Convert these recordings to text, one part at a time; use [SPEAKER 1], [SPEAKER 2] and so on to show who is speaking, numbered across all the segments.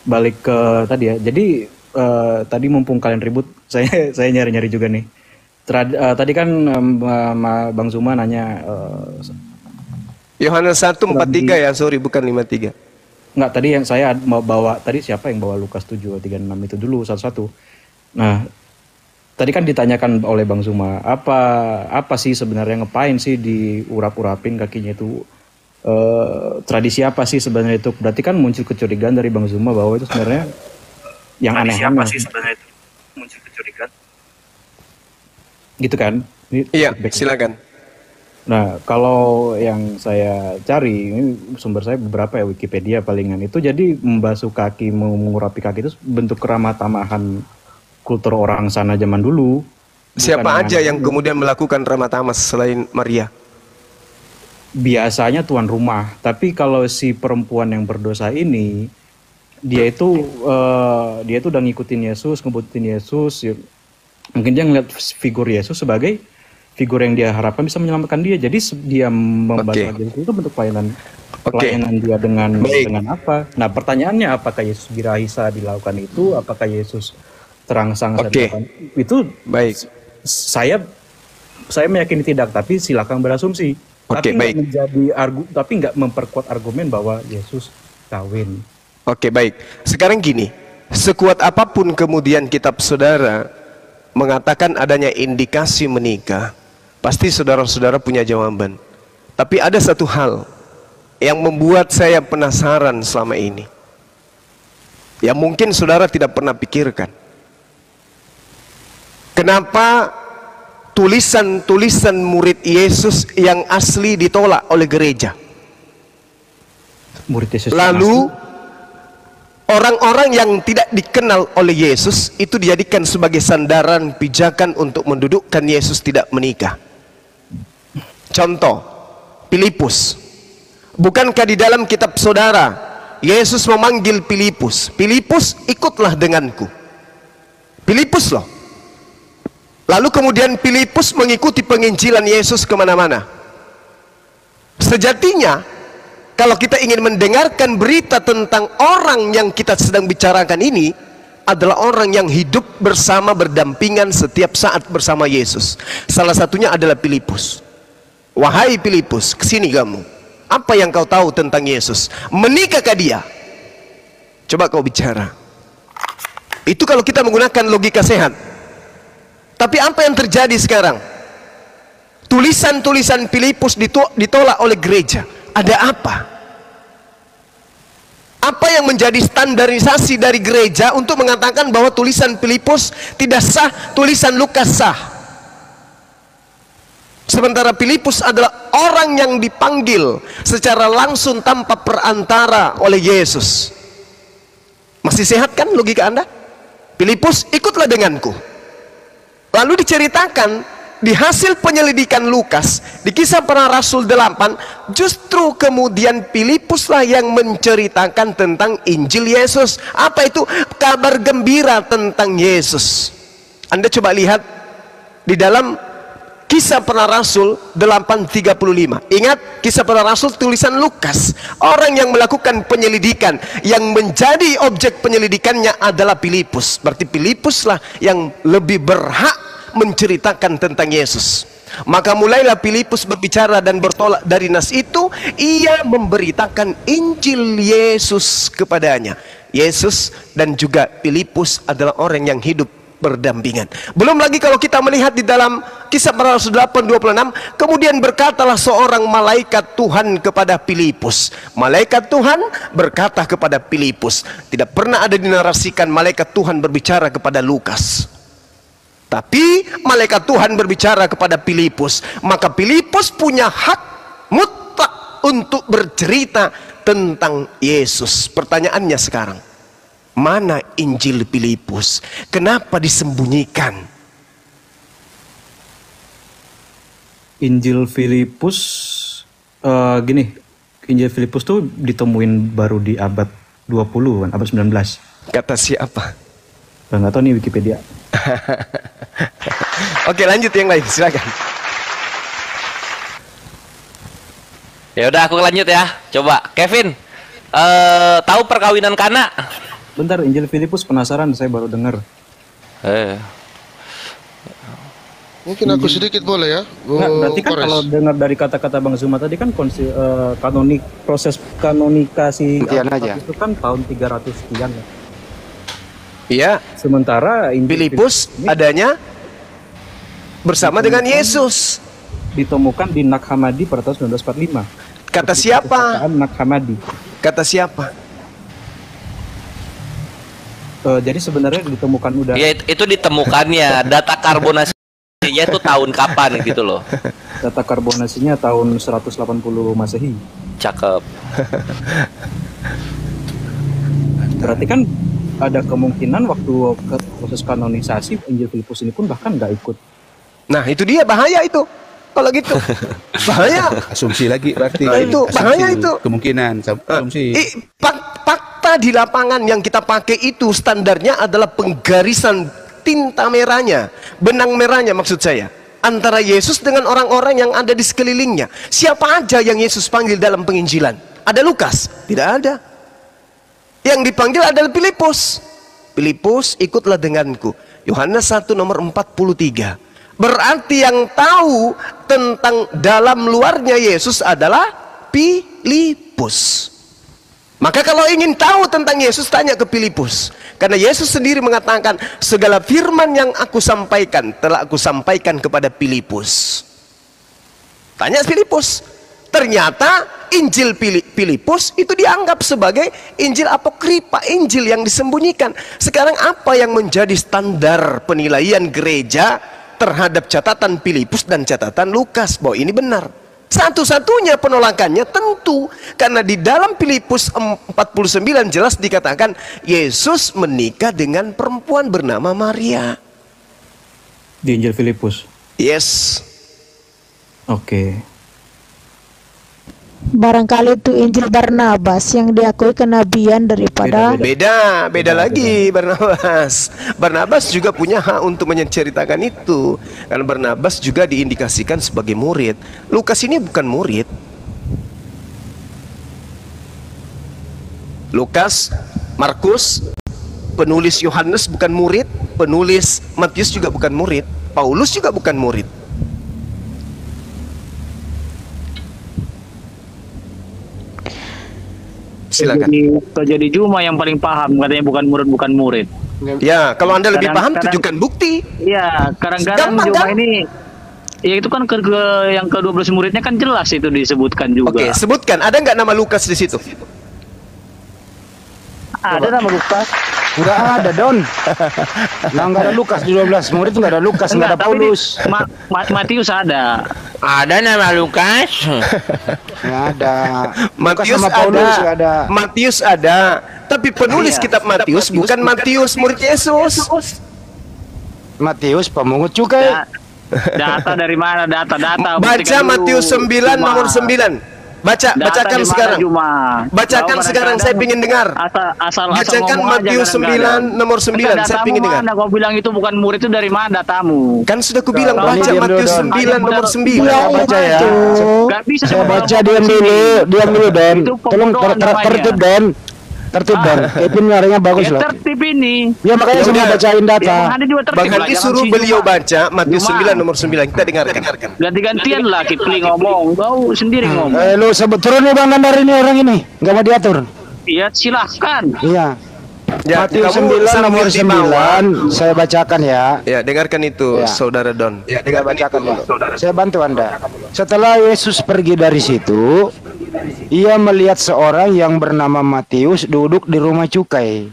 [SPEAKER 1] balik ke tadi ya. Jadi tadi mumpung kalian ribut, saya nyari-nyari juga nih. Tadi kan Bang Zuma nanya
[SPEAKER 2] Yohanes 1:43 ya, sorry bukan 53.
[SPEAKER 1] Enggak, tadi yang saya mau bawa, tadi siapa yang bawa Lukas 7:36 itu dulu satu-satu. Nah, tadi kan ditanyakan oleh Bang Zuma, apa sih sebenarnya, ngapain sih diurap-urapin kakinya itu? Tradisi apa sih sebenarnya itu? Berarti kan muncul kecurigaan dari Bang Zuma bahwa itu sebenarnya yang aneh. Apa sih sebenarnya itu? Muncul kecurigaan. Gitu kan?
[SPEAKER 2] Iya, silakan.
[SPEAKER 1] Nah, kalau yang saya cari, ini sumber saya beberapa ya, Wikipedia palingan, itu jadi membasuh kaki, mengurapi kaki itu bentuk keramah tamahan kultur orang sana zaman dulu.
[SPEAKER 2] Siapa aja yang kemudian melakukan ramah tamah selain Maria?
[SPEAKER 1] Biasanya tuan rumah, tapi kalau si perempuan yang berdosa ini, dia itu udah ngikutin Yesus, ngebutin Yesus. Mungkin dia ngeliat figur Yesus sebagai figur yang dia harapkan bisa menyelamatkan dia. Jadi dia membantu Yesus itu bentuk pelayanan dia dengan apa? Nah, pertanyaannya, apakah Yesus bisa dilakukan itu? Apakah Yesus terangsang saat dilakukan itu?
[SPEAKER 2] Baik.
[SPEAKER 1] Saya meyakini tidak, tapi silakan berasumsi. Tapi nggak memperkuat argumen bahwa Yesus kawin.
[SPEAKER 2] Oke, baik. Sekarang gini, sekuat apapun kemudian kitab saudara mengatakan adanya indikasi menikah, pasti saudara-saudara punya jawaban. Tapi ada satu hal yang membuat saya penasaran selama ini, yang mungkin saudara tidak pernah pikirkan. Kenapa tulisan-tulisan murid Yesus yang asli ditolak oleh gereja?
[SPEAKER 1] Murid Yesus.
[SPEAKER 2] Lalu orang-orang yang tidak dikenal oleh Yesus itu dijadikan sebagai sandaran pijakan untuk mendudukkan Yesus tidak menikah. Contoh, Filipus. Bukankah di dalam kitab saudara Yesus memanggil Filipus, Filipus ikutlah denganku. Filipus loh. Lalu kemudian Filipus mengikuti penginjilan Yesus kemana-mana. Sejatinya kalau kita ingin mendengarkan berita tentang orang yang kita sedang bicarakan ini, adalah orang yang hidup bersama, berdampingan setiap saat bersama Yesus. Salah satunya adalah Filipus. Wahai Filipus, kesini kamu. Apa yang kau tahu tentang Yesus? Menikahkah dia? Coba kau bicara. Itu kalau kita menggunakan logika sehat. Tapi apa yang terjadi sekarang? Tulisan-tulisan Filipus ditolak oleh gereja. Ada apa? Apa yang menjadi standarisasi dari gereja untuk mengatakan bahwa tulisan Filipus tidak sah, tulisan Lukas sah? Sementara Filipus adalah orang yang dipanggil secara langsung tanpa perantara oleh Yesus. Masih sehat kan logika Anda? Filipus, ikutlah denganku. Lalu diceritakan di hasil penyelidikan Lukas, di Kisah Para Rasul 8, justru kemudian Filipuslah yang menceritakan tentang Injil Yesus. Apa itu? Kabar gembira tentang Yesus. Anda coba lihat di dalam Kisah Para Rasul 8:35. Ingat, Kisah Para Rasul tulisan Lukas. Orang yang melakukan penyelidikan, yang menjadi objek penyelidikannya adalah Filipus. Berarti Filipuslah yang lebih berhak menceritakan tentang Yesus. Maka mulailah Filipus berbicara dan bertolak dari nas itu. Ia memberitakan Injil Yesus kepadanya. Yesus dan juga Filipus adalah orang yang hidup berdampingan. Belum lagi kalau kita melihat di dalam Kisah Para Rasul 8:26, kemudian berkatalah seorang malaikat Tuhan kepada Filipus. Malaikat Tuhan berkata kepada Filipus. Tidak pernah ada dinarasikan malaikat Tuhan berbicara kepada Lukas, tapi malaikat Tuhan berbicara kepada Filipus. Maka Filipus punya hak mutlak untuk bercerita tentang Yesus. Pertanyaannya sekarang, mana Injil Filipus? Kenapa disembunyikan?
[SPEAKER 1] Injil Filipus gini, Injil Filipus tuh ditemuin baru di abad 20 kan, abad 19.
[SPEAKER 2] Kata siapa?
[SPEAKER 1] Nggak tahu nih, Wikipedia.
[SPEAKER 2] Oke, lanjut yang lain, silakan.
[SPEAKER 3] Ya udah, aku lanjut ya. Coba Kevin, tahu perkawinan Kana?
[SPEAKER 1] Bentar, Injil Filipus penasaran, saya baru dengar.
[SPEAKER 3] Mungkin aku sedikit boleh ya.
[SPEAKER 1] Nah, berarti kan
[SPEAKER 3] Kores.
[SPEAKER 1] kalau dengar dari kata-kata Bang Zuma tadi kan proses kanonikasi
[SPEAKER 4] Gantian
[SPEAKER 1] Alkitab
[SPEAKER 4] aja.
[SPEAKER 1] itu kan tahun 300 sekian ya.
[SPEAKER 2] Iya,
[SPEAKER 1] Sementara Injil
[SPEAKER 2] Filipus
[SPEAKER 1] ini
[SPEAKER 2] adanya bersama dengan Yesus.
[SPEAKER 1] ditemukan di Nag Hammadi pada tahun 1945.
[SPEAKER 2] Kata siapa?
[SPEAKER 1] Perpustakaan Nag Hammadi.
[SPEAKER 2] Kata siapa?
[SPEAKER 1] Jadi sebenarnya ditemukan udah
[SPEAKER 5] Ya itu ditemukannya data karbonasinya itu tahun kapan gitu loh.
[SPEAKER 1] data karbonasinya tahun 180 Masehi.
[SPEAKER 5] Cakep.
[SPEAKER 1] Berarti kan ada kemungkinan waktu proses kanonisasi Injil Filipus ini pun bahkan nggak ikut.
[SPEAKER 2] Nah, itu dia bahaya itu. Kalau gitu. Bahaya.
[SPEAKER 6] Asumsi lagi berarti.
[SPEAKER 2] Nah, itu
[SPEAKER 6] Asumsi,
[SPEAKER 2] bahaya itu.
[SPEAKER 6] Kemungkinan asumsi.
[SPEAKER 2] Fakta di lapangan yang kita pakai itu standarnya adalah penggarisan tinta merahnya, benang merahnya maksud saya, antara Yesus dengan orang-orang yang ada di sekelilingnya. Siapa aja yang Yesus panggil dalam penginjilan? Ada Lukas? Tidak ada. Yang dipanggil adalah Filipus. Filipus, ikutlah denganku. Yohanes 1 nomor 43. Berarti yang tahu tentang dalam luarnya Yesus adalah Filipus. Maka kalau ingin tahu tentang Yesus, tanya ke Filipus. Karena Yesus sendiri mengatakan, segala firman yang aku sampaikan telah aku sampaikan kepada Filipus. Tanya Filipus. Ternyata Injil Filipus itu dianggap sebagai Injil apokripa, Injil yang disembunyikan. Sekarang apa yang menjadi standar penilaian gereja terhadap catatan Filipus dan catatan Lukas? Bahwa ini benar. Satu-satunya penolakannya tentu karena di dalam Filipus 49 jelas dikatakan Yesus menikah dengan perempuan bernama Maria.
[SPEAKER 1] Di Injil Filipus.
[SPEAKER 2] Yes.
[SPEAKER 1] Oke.
[SPEAKER 7] Barangkali itu Injil Barnabas yang diakui kenabian daripada
[SPEAKER 2] Beda lagi Barnabas. Barnabas juga punya hak untuk menceritakan itu. Karena Barnabas juga diindikasikan sebagai murid. Lukas ini bukan murid. Lukas, Markus, penulis Yohanes bukan murid, penulis Matius juga bukan murid, Paulus juga bukan murid. Silakan.
[SPEAKER 8] Jadi Juma yang paling paham, katanya bukan murid.
[SPEAKER 2] Ya, kalau Anda lebih paham,
[SPEAKER 8] Kadang-kadang-
[SPEAKER 2] tunjukkan bukti.
[SPEAKER 8] Iya, kadang-kadang
[SPEAKER 2] Gampang,
[SPEAKER 8] Juma
[SPEAKER 2] kan?
[SPEAKER 8] ini, ya itu kan yang ke-12 muridnya kan jelas itu disebutkan juga.
[SPEAKER 2] Oke, sebutkan. Ada nggak nama Lukas di situ?
[SPEAKER 8] Ada nama Lukas.
[SPEAKER 4] Enggak ada, Don. Nah, enggak ada Lukas di 12 murid, enggak ada Lukas, enggak ada
[SPEAKER 8] tapi
[SPEAKER 4] Paulus.
[SPEAKER 8] Matius ada.
[SPEAKER 5] Ada nama Lukas.
[SPEAKER 4] Enggak ada. Lukas
[SPEAKER 2] Matius
[SPEAKER 4] sama Paulus enggak ada.
[SPEAKER 2] Matius ada. Tapi penulis
[SPEAKER 8] Iya.
[SPEAKER 2] kitab Matius bukan Matius murid Yesus.
[SPEAKER 4] Matius pemungut cukai.
[SPEAKER 8] Data dari mana? Data.
[SPEAKER 2] Baca
[SPEAKER 8] buktikan dulu.
[SPEAKER 2] Matius 9
[SPEAKER 8] Juma.
[SPEAKER 2] nomor 9.
[SPEAKER 8] Data
[SPEAKER 2] Bacakan
[SPEAKER 8] di mana,
[SPEAKER 2] sekarang.
[SPEAKER 8] Juma?
[SPEAKER 2] Bacakan
[SPEAKER 8] Kau
[SPEAKER 2] sekarang, saya
[SPEAKER 8] kadang-kadang
[SPEAKER 2] ingin dengar.
[SPEAKER 8] Asal
[SPEAKER 2] Bacakan
[SPEAKER 8] ngomong aja
[SPEAKER 2] Matius
[SPEAKER 8] kadang-kadang.
[SPEAKER 2] 9 nomor 9,
[SPEAKER 8] Enggak,
[SPEAKER 2] saya
[SPEAKER 8] datamu
[SPEAKER 2] ingin dengar.
[SPEAKER 8] Mana kau bilang itu bukan murid, itu dari mana datamu?
[SPEAKER 2] Kan sudah kubilang
[SPEAKER 4] Don,
[SPEAKER 2] baca
[SPEAKER 4] diam dulu,
[SPEAKER 2] Matius
[SPEAKER 4] Don.
[SPEAKER 2] 9 nomor 9.
[SPEAKER 7] Ya,
[SPEAKER 4] baca ya.
[SPEAKER 7] itu.
[SPEAKER 8] Gak bisa
[SPEAKER 4] Saya
[SPEAKER 8] sembarang
[SPEAKER 4] baca,
[SPEAKER 8] ngomong
[SPEAKER 4] diam
[SPEAKER 8] di sini.
[SPEAKER 4] dulu, Don.
[SPEAKER 8] Itu
[SPEAKER 4] Tolong
[SPEAKER 8] pembodohan namanya.
[SPEAKER 4] tertib, Don. Tertib, Don. Kevin nyarinya bagus
[SPEAKER 8] Ya,
[SPEAKER 4] loh.
[SPEAKER 8] tertib ini.
[SPEAKER 4] Ya makanya
[SPEAKER 2] Ya
[SPEAKER 4] saya
[SPEAKER 2] udah.
[SPEAKER 4] bacain
[SPEAKER 8] Ya,
[SPEAKER 4] data.
[SPEAKER 8] Bang Hadi juga tertib
[SPEAKER 2] Bang
[SPEAKER 8] lah,
[SPEAKER 2] Hadi
[SPEAKER 8] jangan
[SPEAKER 2] suruh
[SPEAKER 8] si
[SPEAKER 2] beliau
[SPEAKER 8] Juma.
[SPEAKER 2] baca Matius
[SPEAKER 8] Juma.
[SPEAKER 2] 9 nomor 9. Kita dengarkan.
[SPEAKER 8] Ganti-gantian lah Kipling ngomong. Kau sendiri ngomong.
[SPEAKER 4] Lu sebut turun nih Bang Dandar ini orang ini. Enggak mau diatur.
[SPEAKER 8] Iya, silahkan.
[SPEAKER 4] Iya.
[SPEAKER 2] Ya,
[SPEAKER 4] Matius
[SPEAKER 2] kamu
[SPEAKER 4] 9
[SPEAKER 2] sambil
[SPEAKER 4] nomor
[SPEAKER 2] di bawah.
[SPEAKER 4] 9 saya bacakan ya.
[SPEAKER 2] Ya, dengarkan itu,
[SPEAKER 4] Ya.
[SPEAKER 2] Saudara Don. Ya,
[SPEAKER 4] Saya bacakan dulu. Saya bantu Anda. Setelah Yesus pergi dari situ, ia melihat seorang yang bernama Matius duduk di rumah cukai.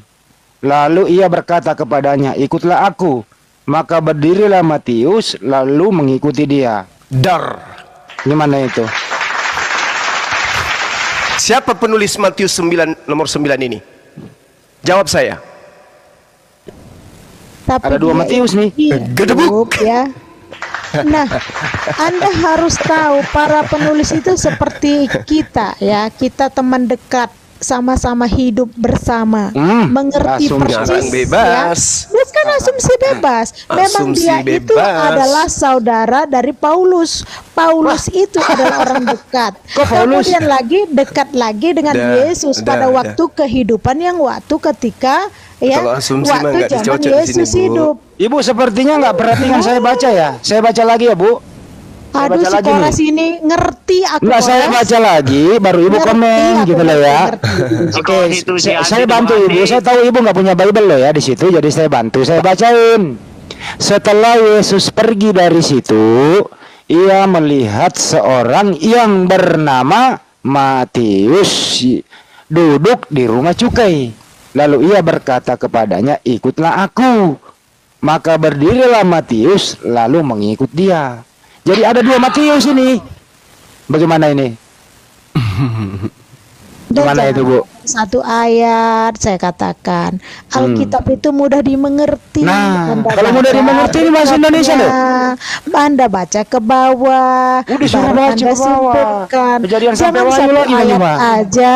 [SPEAKER 4] Lalu ia berkata kepadanya, "Ikutlah aku." Maka berdirilah Matius lalu mengikuti dia.
[SPEAKER 2] Dar.
[SPEAKER 4] Gimana itu?
[SPEAKER 2] Siapa penulis Matius 9 nomor 9 ini? Jawab saya.
[SPEAKER 7] Tapi
[SPEAKER 4] Ada dua
[SPEAKER 7] dia
[SPEAKER 4] Matius nih.
[SPEAKER 2] Gedebuk.
[SPEAKER 7] ya. Nah, Anda harus tahu para penulis itu seperti kita ya, kita teman dekat sama-sama hidup bersama, mengerti
[SPEAKER 4] asumsi.
[SPEAKER 7] persis
[SPEAKER 2] Jangan bebas.
[SPEAKER 7] ya. Bukan asumsi bebas. Memang
[SPEAKER 2] Asumsi
[SPEAKER 7] dia itu
[SPEAKER 2] bebas.
[SPEAKER 7] adalah saudara dari Paulus. Paulus itu adalah orang dekat.
[SPEAKER 4] Kok Paulus?
[SPEAKER 7] Kemudian lagi dekat lagi dengan Yesus pada waktu kehidupan yang waktu ketika ya
[SPEAKER 2] Kalau asumsi mah
[SPEAKER 7] waktu
[SPEAKER 2] nggak
[SPEAKER 7] zaman
[SPEAKER 2] dicocok di
[SPEAKER 7] Yesus
[SPEAKER 2] sini, Bu.
[SPEAKER 7] hidup.
[SPEAKER 4] Ibu sepertinya nggak perhatikan saya baca ya. Saya baca lagi ya, Bu. Saya
[SPEAKER 7] Aduh,
[SPEAKER 4] baca lagi
[SPEAKER 7] sekolah
[SPEAKER 4] nih.
[SPEAKER 7] sini ngerti aku.
[SPEAKER 4] Enggak, saya
[SPEAKER 7] Kolas.
[SPEAKER 4] baca lagi, baru ibu
[SPEAKER 7] Ngerti
[SPEAKER 4] komen
[SPEAKER 7] aku,
[SPEAKER 4] gitu loh ya.
[SPEAKER 7] ngerti.
[SPEAKER 4] Oke,
[SPEAKER 8] Itu si
[SPEAKER 4] saya
[SPEAKER 8] Andi
[SPEAKER 4] bantu
[SPEAKER 8] tuh,
[SPEAKER 4] ibu.
[SPEAKER 8] Andi.
[SPEAKER 4] Saya tahu ibu nggak punya Bible loh ya di situ, jadi saya bantu. Saya bacain. Setelah Yesus pergi dari situ, ia melihat seorang yang bernama Matius duduk di rumah cukai. Lalu ia berkata kepadanya, ikutlah aku. Maka berdirilah Matius lalu mengikut dia. Jadi ada dua Matius ini. Bagaimana ini? Gimana itu, Bu?
[SPEAKER 7] Satu ayat saya katakan Alkitab itu mudah dimengerti.
[SPEAKER 4] Nah,
[SPEAKER 7] Anda
[SPEAKER 4] kalau mudah
[SPEAKER 7] baca
[SPEAKER 4] dimengerti ini bahasa Indonesia loh.
[SPEAKER 7] Anda baca ke bawah,
[SPEAKER 4] Udah suruh
[SPEAKER 7] baru
[SPEAKER 4] baca
[SPEAKER 7] Anda
[SPEAKER 4] ke bawah.
[SPEAKER 7] simpulkan.
[SPEAKER 4] Kejadian sampai
[SPEAKER 7] Jangan
[SPEAKER 4] Wahyu
[SPEAKER 7] satu
[SPEAKER 4] lagi,
[SPEAKER 7] ayat
[SPEAKER 4] Bang.
[SPEAKER 7] aja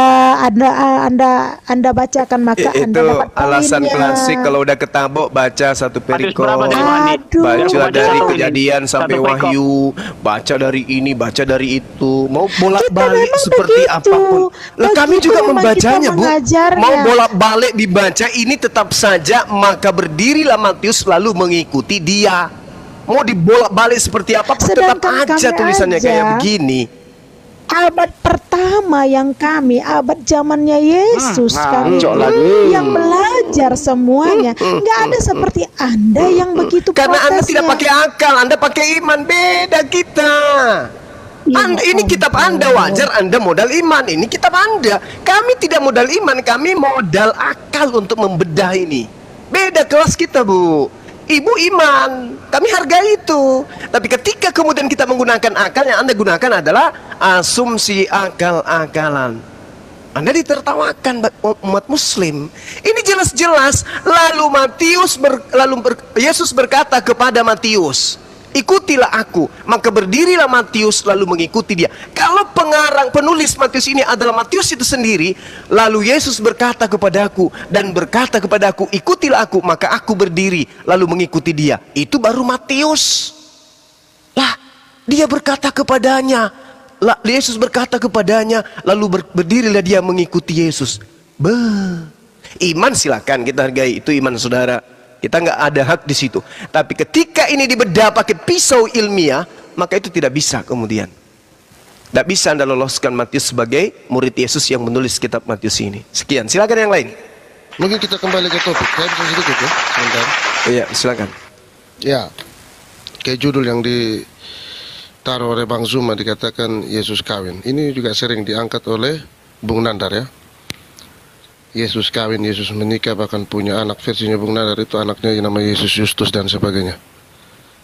[SPEAKER 7] Anda bacakan maka Anda
[SPEAKER 2] Itu
[SPEAKER 7] dapat
[SPEAKER 2] alasan
[SPEAKER 7] poinnya.
[SPEAKER 2] klasik kalau udah ketabok baca satu perikop,
[SPEAKER 8] berapa dari Andi?
[SPEAKER 7] Aduh.
[SPEAKER 2] baca
[SPEAKER 8] Baca
[SPEAKER 2] dari
[SPEAKER 8] satu
[SPEAKER 2] Kejadian
[SPEAKER 8] ini,
[SPEAKER 2] sampai
[SPEAKER 8] satu perikop.
[SPEAKER 2] Wahyu, baca dari ini, baca dari itu, mau
[SPEAKER 7] Kita
[SPEAKER 2] bolak-balik
[SPEAKER 7] memang
[SPEAKER 2] seperti
[SPEAKER 7] begitu.
[SPEAKER 2] apapun. Lah kami
[SPEAKER 7] Begitu
[SPEAKER 2] juga
[SPEAKER 7] memang
[SPEAKER 2] membacanya,
[SPEAKER 7] kita
[SPEAKER 2] Bu.
[SPEAKER 7] mengajarnya.
[SPEAKER 2] Mau bolak-balik dibaca ini tetap saja, maka berdirilah Matius lalu mengikuti dia. Mau dibolak-balik seperti apapun tetap
[SPEAKER 7] Sedangkan
[SPEAKER 2] aja
[SPEAKER 7] kami
[SPEAKER 2] tulisannya
[SPEAKER 7] aja
[SPEAKER 2] kayak begini.
[SPEAKER 7] Abad pertama yang kami, abad zamannya Yesus kami
[SPEAKER 4] ngaco
[SPEAKER 7] itu
[SPEAKER 4] lagi.
[SPEAKER 7] yang belajar semuanya. Nggak ada seperti Anda yang begitu
[SPEAKER 2] Karena Anda tidak
[SPEAKER 7] protesnya.
[SPEAKER 2] pakai akal, Anda pakai iman. Beda kita.
[SPEAKER 7] Ya
[SPEAKER 2] Ini kitab Anda, wajar Anda modal iman. Ini kitab Anda. Kami tidak modal iman, kami modal akal untuk membedah ini. Beda kelas kita, Bu. Ibu iman, kami hargai itu. Tapi ketika kemudian kita menggunakan akal, yang Anda gunakan adalah asumsi akal-akalan. Anda ditertawakan umat Muslim. Ini jelas-jelas. Lalu Yesus berkata kepada Matius, ikutilah aku. Maka berdirilah Matius lalu mengikuti dia. Kalau penulis Matius ini adalah Matius itu sendiri, lalu Yesus berkata kepadaku dan berkata kepadaku, ikutilah aku, maka aku berdiri lalu mengikuti dia. Itu baru Matius. Lah, dia berkata kepadanya, Yesus berkata kepadanya, lalu berdirilah dia mengikuti Yesus. Iman silakan kita hargai, itu iman saudara. Kita nggak ada hak di situ. Tapi ketika ini dibedah pakai pisau ilmiah, maka itu tidak bisa kemudian. Tidak bisa Anda loloskan Matius sebagai murid Yesus yang menulis kitab Matius ini. Sekian, silakan yang lain.
[SPEAKER 3] Mungkin kita kembali ke topik. Saya bisa sedikit ya, sebentar.
[SPEAKER 2] Iya, silakan.
[SPEAKER 3] Ya, kayak judul yang ditaruh oleh Bang Zuma dikatakan Yesus kawin. Ini juga sering diangkat oleh Bung Nandar ya. Yesus kawin, Yesus menikah, bahkan punya anak. Versinya Bung Nandar itu anaknya yang namanya Yesus Justus dan sebagainya.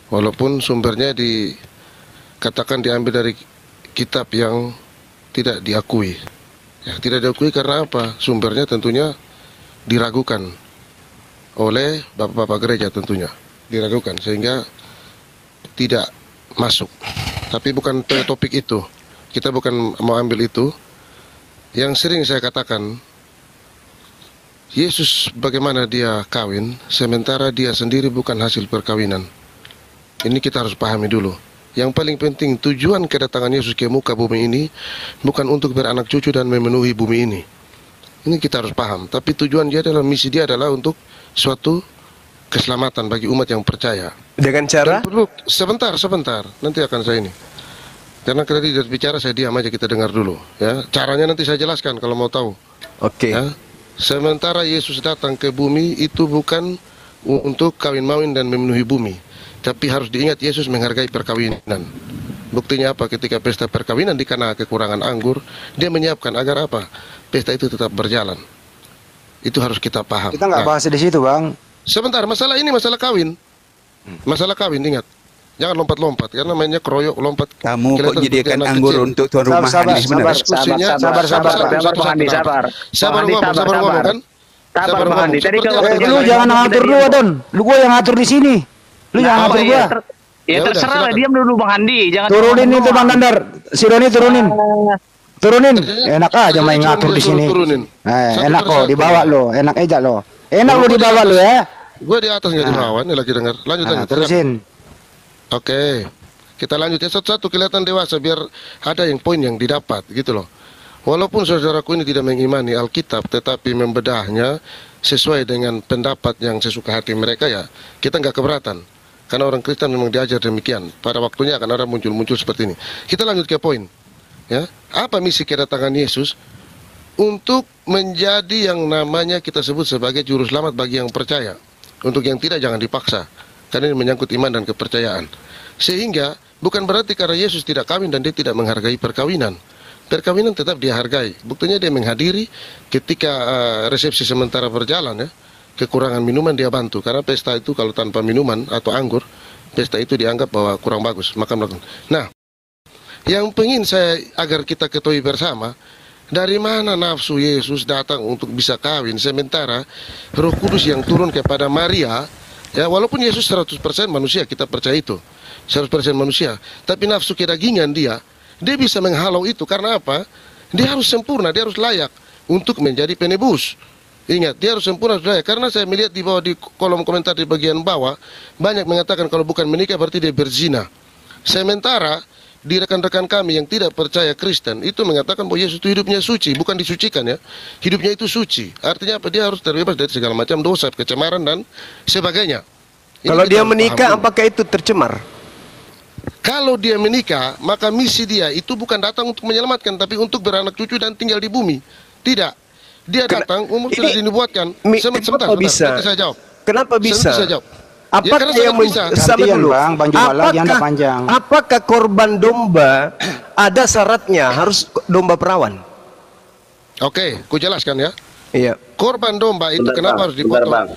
[SPEAKER 3] Walaupun sumbernya dikatakan diambil dari kitab yang tidak diakui. Ya, tidak diakui karena apa? Sumbernya tentunya diragukan oleh bapak-bapak gereja tentunya. Diragukan sehingga tidak masuk. Tapi bukan topik itu. Kita bukan mau ambil itu. Yang sering saya katakan, Yesus bagaimana dia kawin, sementara dia sendiri bukan hasil perkawinan. Ini kita harus pahami dulu. Yang paling penting, tujuan kedatangan Yesus ke muka bumi ini bukan untuk beranak cucu dan memenuhi bumi ini. Ini kita harus paham. Tapi tujuan dia adalah, misi dia adalah untuk suatu keselamatan bagi umat yang percaya.
[SPEAKER 2] Dengan cara?
[SPEAKER 3] Dan perlu, sebentar, nanti akan saya ini. Karena kita tidak bicara, saya diam aja, kita dengar dulu. Ya, caranya nanti saya jelaskan kalau mau tahu.
[SPEAKER 2] Oke.
[SPEAKER 3] Ya. Sementara Yesus datang ke bumi itu bukan untuk kawin-mawin dan memenuhi bumi, tapi harus diingat Yesus menghargai perkawinan. Buktinya apa? Ketika pesta perkawinan dikena kekurangan anggur, dia menyiapkan agar apa? Pesta itu tetap berjalan. Itu harus kita paham.
[SPEAKER 4] Kita nggak
[SPEAKER 3] Nah,
[SPEAKER 4] bahas di situ, Bang.
[SPEAKER 3] sebentar, masalah ini masalah kawin. Masalah kawin, ingat. Jangan lompat-lompat, karena mainnya keroyok, lompat.
[SPEAKER 6] Kamu kok
[SPEAKER 3] kelihatan seperti
[SPEAKER 6] jadikan
[SPEAKER 3] anak
[SPEAKER 6] anggur
[SPEAKER 3] kecil.
[SPEAKER 6] untuk tuan rumah
[SPEAKER 4] Sabar,
[SPEAKER 6] Andi sebenarnya.
[SPEAKER 3] Diskusinya
[SPEAKER 4] sabar,
[SPEAKER 3] satu-satu.
[SPEAKER 8] Bang Andi, sabar.
[SPEAKER 3] Sabar
[SPEAKER 8] Bang Andi,
[SPEAKER 3] ngomong, sabar ngomong kan?
[SPEAKER 8] Sabar Bang Andi. Tadi kalau
[SPEAKER 3] Seperti
[SPEAKER 4] Lu
[SPEAKER 3] apa?
[SPEAKER 4] jangan ngatur gua, Don. Lu gua yang ngatur di sini. Lu jangan ngatur gua.
[SPEAKER 8] Ya
[SPEAKER 3] Ya udah,
[SPEAKER 8] terserah lah,
[SPEAKER 3] silakan.
[SPEAKER 8] diam dulu Bang Andi. Jangan
[SPEAKER 4] Turunin itu Bang Nandar. Si Doni turunin. Turunin,
[SPEAKER 3] Kerjanya-
[SPEAKER 4] enak aja
[SPEAKER 3] kerjanya
[SPEAKER 4] main
[SPEAKER 3] cuma
[SPEAKER 4] ngatur
[SPEAKER 3] dia
[SPEAKER 4] di
[SPEAKER 3] suruh
[SPEAKER 4] sini.
[SPEAKER 3] turunin. Satu
[SPEAKER 4] Enak kok,
[SPEAKER 3] persatu.
[SPEAKER 4] dibawa lo, enak aja lo. Enak lo
[SPEAKER 3] Gua di
[SPEAKER 4] dibawa lo
[SPEAKER 3] atas.
[SPEAKER 4] ya.
[SPEAKER 3] Gue di atas nggak di bawah, ini lagi dengar. Lanjut,
[SPEAKER 4] Nah,
[SPEAKER 3] lanjut.
[SPEAKER 4] terusin.
[SPEAKER 3] Oke, kita lanjut ya, satu-satu kelihatan dewasa biar ada yang poin yang didapat gitu loh. Walaupun saudaraku ini tidak mengimani Alkitab, tetapi membedahnya sesuai dengan pendapat yang sesuka hati mereka, ya kita nggak keberatan. Karena orang Kristen memang diajar demikian. Pada waktunya akan ada muncul-muncul seperti ini. Kita lanjut ke poin. Ya, apa misi kedatangan Yesus? Untuk menjadi yang namanya kita sebut sebagai juru selamat bagi yang percaya. Untuk yang tidak jangan dipaksa. Karena ini menyangkut iman dan kepercayaan. Sehingga bukan berarti karena Yesus tidak kawin dan dia tidak menghargai perkawinan. Perkawinan tetap dia hargai. Buktinya dia menghadiri ketika resepsi sementara berjalan ya. Kekurangan minuman dia bantu. Karena pesta itu kalau tanpa minuman atau anggur, pesta itu dianggap bahwa kurang bagus. Maka melakukan. Nah, yang pengen saya agar kita ketahui bersama, dari mana nafsu Yesus datang untuk bisa kawin sementara Roh Kudus yang turun kepada Maria, ya walaupun Yesus 100% manusia, kita percaya itu 100% manusia, tapi nafsu kedagingan dia bisa menghalau itu. Karena apa? Dia harus sempurna, dia harus layak untuk menjadi penebus. Ingat, dia harus sempurna, harus layak. Karena saya melihat di bawah, di kolom komentar di bagian bawah, banyak mengatakan kalau bukan menikah berarti dia berzina. Sementara di rekan-rekan kami yang tidak percaya Kristen itu mengatakan bahwa Yesus itu hidupnya suci, bukan disucikan ya. Hidupnya itu suci. Artinya apa? Dia harus terbebas dari segala macam dosa, kecemaran dan sebagainya. Ini
[SPEAKER 2] Kalau
[SPEAKER 3] kita
[SPEAKER 2] dia
[SPEAKER 3] harus
[SPEAKER 2] menikah,
[SPEAKER 3] paham dulu.
[SPEAKER 2] apakah itu tercemar?
[SPEAKER 3] Kalau dia menikah, maka misi dia itu bukan datang untuk menyelamatkan, tapi untuk beranak cucu dan tinggal di bumi. Tidak. Dia datang, umur sudah dinubuatkan. Sebentar,
[SPEAKER 2] bisa?
[SPEAKER 3] nanti saya jawab.
[SPEAKER 2] Kenapa bisa?
[SPEAKER 3] Nanti saya jawab.
[SPEAKER 2] Apakah
[SPEAKER 3] karena
[SPEAKER 2] yang
[SPEAKER 3] sangat bisa.
[SPEAKER 2] sama
[SPEAKER 4] Gantian,
[SPEAKER 2] dulu?
[SPEAKER 4] Bang. Bang juga lagi, Anda panjang.
[SPEAKER 2] Apakah korban domba ada syaratnya harus domba perawan?
[SPEAKER 3] Oke, ku jelaskan ya.
[SPEAKER 2] Iya.
[SPEAKER 3] Korban domba itu
[SPEAKER 9] Bentar,
[SPEAKER 3] kenapa
[SPEAKER 9] Bang.
[SPEAKER 3] harus
[SPEAKER 9] Bentar,
[SPEAKER 3] dipotong?
[SPEAKER 9] Bang.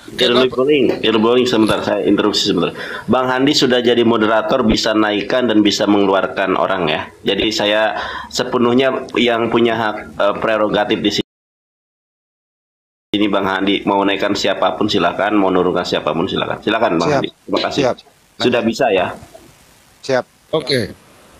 [SPEAKER 9] Early bowling sebentar, saya interupsi sebentar. Bang Handi sudah jadi moderator, bisa naikkan dan bisa mengeluarkan orang ya. Jadi saya sepenuhnya yang punya hak prerogatif di sini. Ini Bang Handi mau naikkan siapapun silakan, mau nurunkan siapapun silakan. Silakan Bang
[SPEAKER 4] Siap.
[SPEAKER 9] Handi. Terima kasih.
[SPEAKER 4] Siap.
[SPEAKER 9] Sudah bisa ya.
[SPEAKER 4] Siap.
[SPEAKER 3] Oke.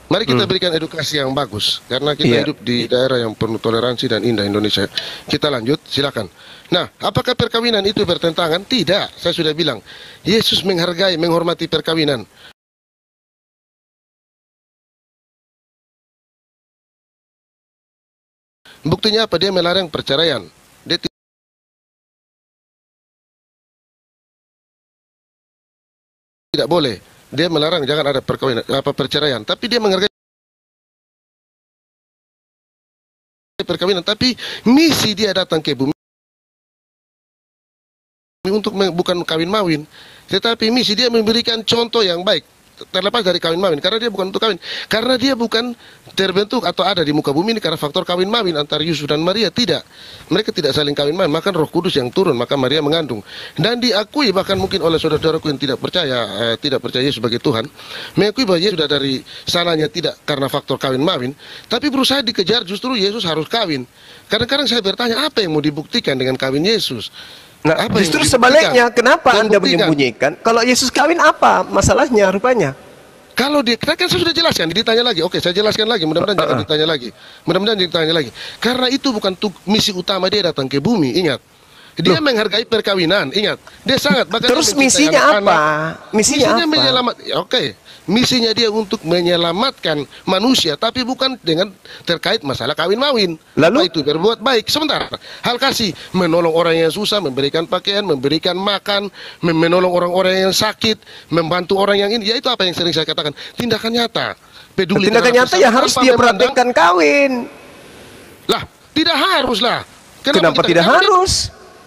[SPEAKER 3] Mari kita berikan edukasi yang bagus karena kita hidup di daerah yang penuh toleransi dan indah Indonesia. Kita lanjut, silakan. Nah, apakah perkawinan itu bertentangan? Tidak. Saya sudah bilang, Yesus menghargai, menghormati perkawinan. Buktinya apa? Dia melarang perceraian. Dia tidak boleh. Dia melarang jangan ada perkawinan, perceraian. Tapi dia menghargai perkawinan. Tapi misi dia datang ke bumi untuk bukan kawin mawin, tetapi misi dia memberikan contoh yang baik. Terlepas dari kawin mawin, karena dia bukan untuk kawin, karena dia bukan terbentuk atau ada di muka bumi ini karena faktor kawin mawin antara Yusuf dan Maria. Tidak, mereka tidak saling kawin mawin, maka Roh Kudus yang turun, maka Maria mengandung dan diakui bahkan mungkin oleh saudara-saudaraku yang tidak percaya Yesus sebagai Tuhan, mengakui bahwa Yesus sudah dari sananya tidak karena faktor kawin mawin, tapi berusaha dikejar justru Yesus harus kawin. Kadang-kadang saya bertanya, apa yang mau dibuktikan dengan kawin Yesus?
[SPEAKER 2] Nah,
[SPEAKER 3] Apa yang
[SPEAKER 2] justru
[SPEAKER 3] mau
[SPEAKER 2] sebaliknya,
[SPEAKER 3] dibuktikan?
[SPEAKER 2] kenapa Anda
[SPEAKER 3] Membuktikan.
[SPEAKER 2] menyembunyikan? Kalau Yesus kawin apa masalahnya rupanya?
[SPEAKER 3] Kalau dia, kan saya sudah jelaskan, ditanya lagi. Oke, saya jelaskan lagi. Mudah-mudahan jangan ditanya lagi. Mudah-mudahan jangan ditanya lagi. Karena itu bukan misi utama dia datang ke bumi. Ingat, dia menghargai perkawinan. Ingat, dia sangat. Bahkan
[SPEAKER 2] Terus
[SPEAKER 3] dia mencintai
[SPEAKER 2] misinya
[SPEAKER 3] anak-anak.
[SPEAKER 2] apa? Misinya apa?
[SPEAKER 3] menyelamat. Oke, misinya dia untuk menyelamatkan manusia, tapi bukan dengan terkait masalah kawin mawin.
[SPEAKER 2] Lalu?
[SPEAKER 3] Apa itu berbuat baik. Sebentar, hal kasih, menolong orang yang susah, memberikan pakaian, memberikan makan, menolong orang-orang yang sakit, membantu orang yang ini. Ya itu apa yang sering saya katakan, tindakan nyata. Peduli
[SPEAKER 2] Tindakan
[SPEAKER 3] terhadap
[SPEAKER 2] nyata ya
[SPEAKER 3] sesama
[SPEAKER 2] harus
[SPEAKER 3] tanpa
[SPEAKER 2] dia
[SPEAKER 3] memandang.
[SPEAKER 2] praktekkan kawin.
[SPEAKER 3] Lah, tidak harus lah.
[SPEAKER 2] Kenapa tidak
[SPEAKER 3] Karena
[SPEAKER 2] harus?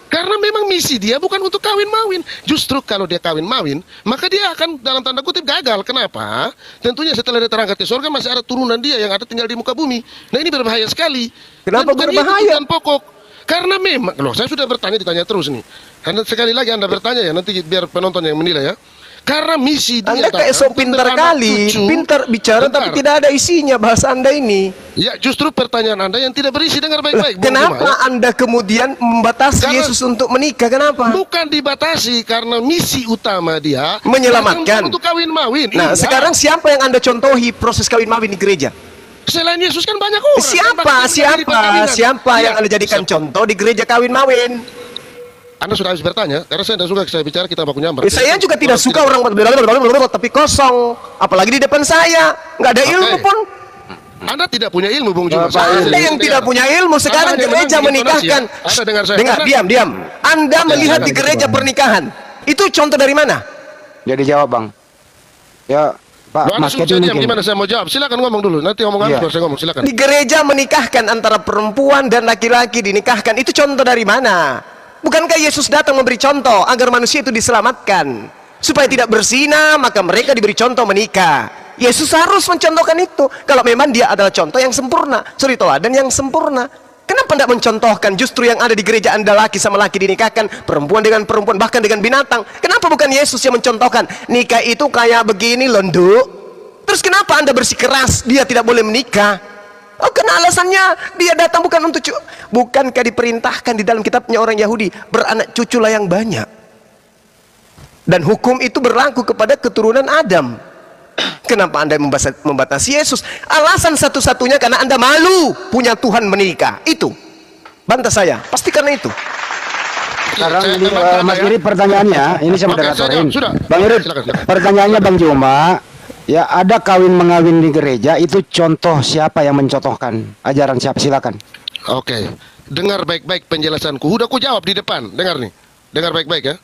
[SPEAKER 3] Karena memang misi dia bukan untuk kawin mawin. Justru kalau dia kawin mawin, maka dia akan dalam tanda kutip gagal. Kenapa? Tentunya setelah dia terangkat ke surga masih ada turunan dia yang ada tinggal di muka bumi. Nah ini berbahaya sekali.
[SPEAKER 2] Kenapa
[SPEAKER 3] Dan bukan
[SPEAKER 2] berbahaya?
[SPEAKER 3] itu tujuan pokok. Karena memang, loh saya sudah bertanya, ditanya terus nih. Karena sekali lagi Anda bertanya ya, nanti biar penonton yang menilai ya. Karena misi dia
[SPEAKER 2] Anda kayak sok
[SPEAKER 3] untuk
[SPEAKER 2] pintar
[SPEAKER 3] beranak
[SPEAKER 2] kali,
[SPEAKER 3] cucu.
[SPEAKER 2] pintar bicara
[SPEAKER 3] Bentar.
[SPEAKER 2] tapi tidak ada isinya bahasa Anda ini.
[SPEAKER 3] Ya justru pertanyaan Anda yang tidak berisi, dengar baik-baik. Bung Juma, ya.
[SPEAKER 2] Kenapa Anda kemudian membatasi
[SPEAKER 3] Karena-
[SPEAKER 2] Yesus untuk menikah? Kenapa?
[SPEAKER 3] Bukan dibatasi karena misi utama dia
[SPEAKER 2] Menyelamatkan.
[SPEAKER 3] bukan untuk kawin mawin.
[SPEAKER 2] Nah,
[SPEAKER 3] Iya.
[SPEAKER 2] sekarang siapa yang Anda contohi proses kawin mawin di gereja?
[SPEAKER 3] Selain Yesus kan banyak orang.
[SPEAKER 2] Siapa yang Anda jadikan contoh di gereja kawin mawin?
[SPEAKER 3] Anda sudah habis bertanya, karena saya tidak suka saya bicara kita baku nyamber.
[SPEAKER 2] Saya juga tidak suka orang tapi kosong, apalagi di depan saya, nggak ada ilmu pun.
[SPEAKER 3] Anda tidak punya ilmu, Bung Juma.
[SPEAKER 2] Anda yang tidak punya ilmu sekarang gereja menikahkan.
[SPEAKER 3] Anda dengar saya.
[SPEAKER 2] Dengar, diam. Anda melihat di gereja pernikahan, itu contoh dari mana?
[SPEAKER 4] Jadi jawab, Bang. Ya, Pak, Mas Kevin mungkin.
[SPEAKER 3] Gimana saya mau jawab? Silakan ngomong dulu. Nanti ngomong baru saya ngomong. Silakan.
[SPEAKER 2] Di gereja menikahkan antara perempuan dan laki-laki dinikahkan, itu contoh dari mana? Bukankah Yesus datang memberi contoh agar manusia itu diselamatkan? Supaya tidak berzina, maka mereka diberi contoh menikah. Yesus harus mencontohkan itu. Kalau memang dia adalah contoh yang sempurna, suri teladan yang sempurna. Kenapa tidak mencontohkan justru yang ada di gereja Anda, laki sama laki dinikahkan, perempuan dengan perempuan, bahkan dengan binatang? Kenapa bukan Yesus yang mencontohkan nikah itu kayak begini loh, Nduk? Terus kenapa Anda bersikeras dia tidak boleh menikah? Oh, karena alasannya dia datang bukan untuk bukankah diperintahkan di dalam kitabnya orang Yahudi beranak cuculah yang banyak, dan hukum itu berlaku kepada keturunan Adam. Kenapa Anda membatasi Yesus? Alasan satu-satunya karena Anda malu punya Tuhan menikah. Itu bantah saya, pasti karena itu.
[SPEAKER 4] Sekarang ini Mas Iri pertanyaannya, ini saya moderatorin. Bang Iri, pertanyaannya Bang Juma, ya ada kawin mengawin di gereja, itu contoh siapa yang mencontohkan? Ajaran siapa? Silakan.
[SPEAKER 3] Oke, dengar baik-baik penjelasanku. Udah aku jawab di depan. Dengar nih, dengar baik-baik ya.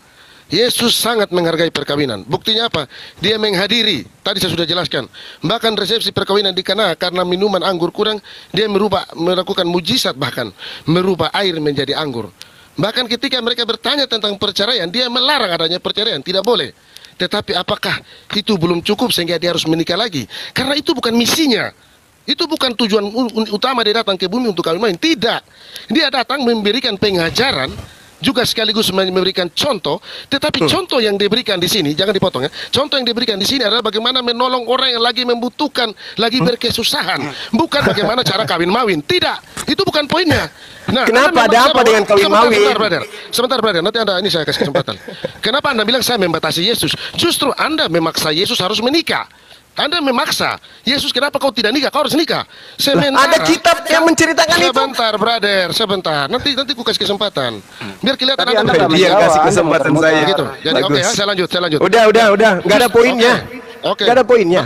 [SPEAKER 3] Yesus sangat menghargai perkawinan. Buktinya apa? Dia menghadiri. Tadi saya sudah jelaskan. Bahkan resepsi perkawinan di Kana karena minuman anggur kurang, dia melakukan mujizat, bahkan merubah air menjadi anggur. Bahkan ketika mereka bertanya tentang perceraian, dia melarang adanya perceraian, tidak boleh. Tetapi apakah itu belum cukup sehingga dia harus menikah lagi? Karena itu bukan misinya. Itu bukan tujuan utama dia datang ke bumi untuk kawin main. Tidak. Dia datang memberikan pengajaran, juga sekaligus memberikan contoh. Tetapi contoh yang diberikan di sini, jangan dipotong ya. Contoh yang diberikan di sini adalah bagaimana menolong orang yang lagi membutuhkan, lagi berkesusahan. Bukan bagaimana cara kawin mawin. Tidak. Itu bukan poinnya. Nah,
[SPEAKER 2] kenapa ada apa dengan kawin mawin?
[SPEAKER 3] Sebentar, brother. Nanti ini saya kasih kesempatan. Kenapa Anda bilang saya membatasi Yesus? Justru Anda memaksa Yesus harus menikah. Anda memaksa Yesus, kenapa kau tidak nikah? Kau harus nikah.
[SPEAKER 2] Ada kitab yang menceritakan itu.
[SPEAKER 3] Sebentar, brother, sebentar. Nanti ku kasih kesempatan. Biar kelihatan Anda
[SPEAKER 2] dia kasih kesempatan saya.
[SPEAKER 3] Gitu. Jadi oke, saya lanjut.
[SPEAKER 2] Udah. Enggak ada poinnya.
[SPEAKER 3] Oke.
[SPEAKER 2] Enggak ada poinnya.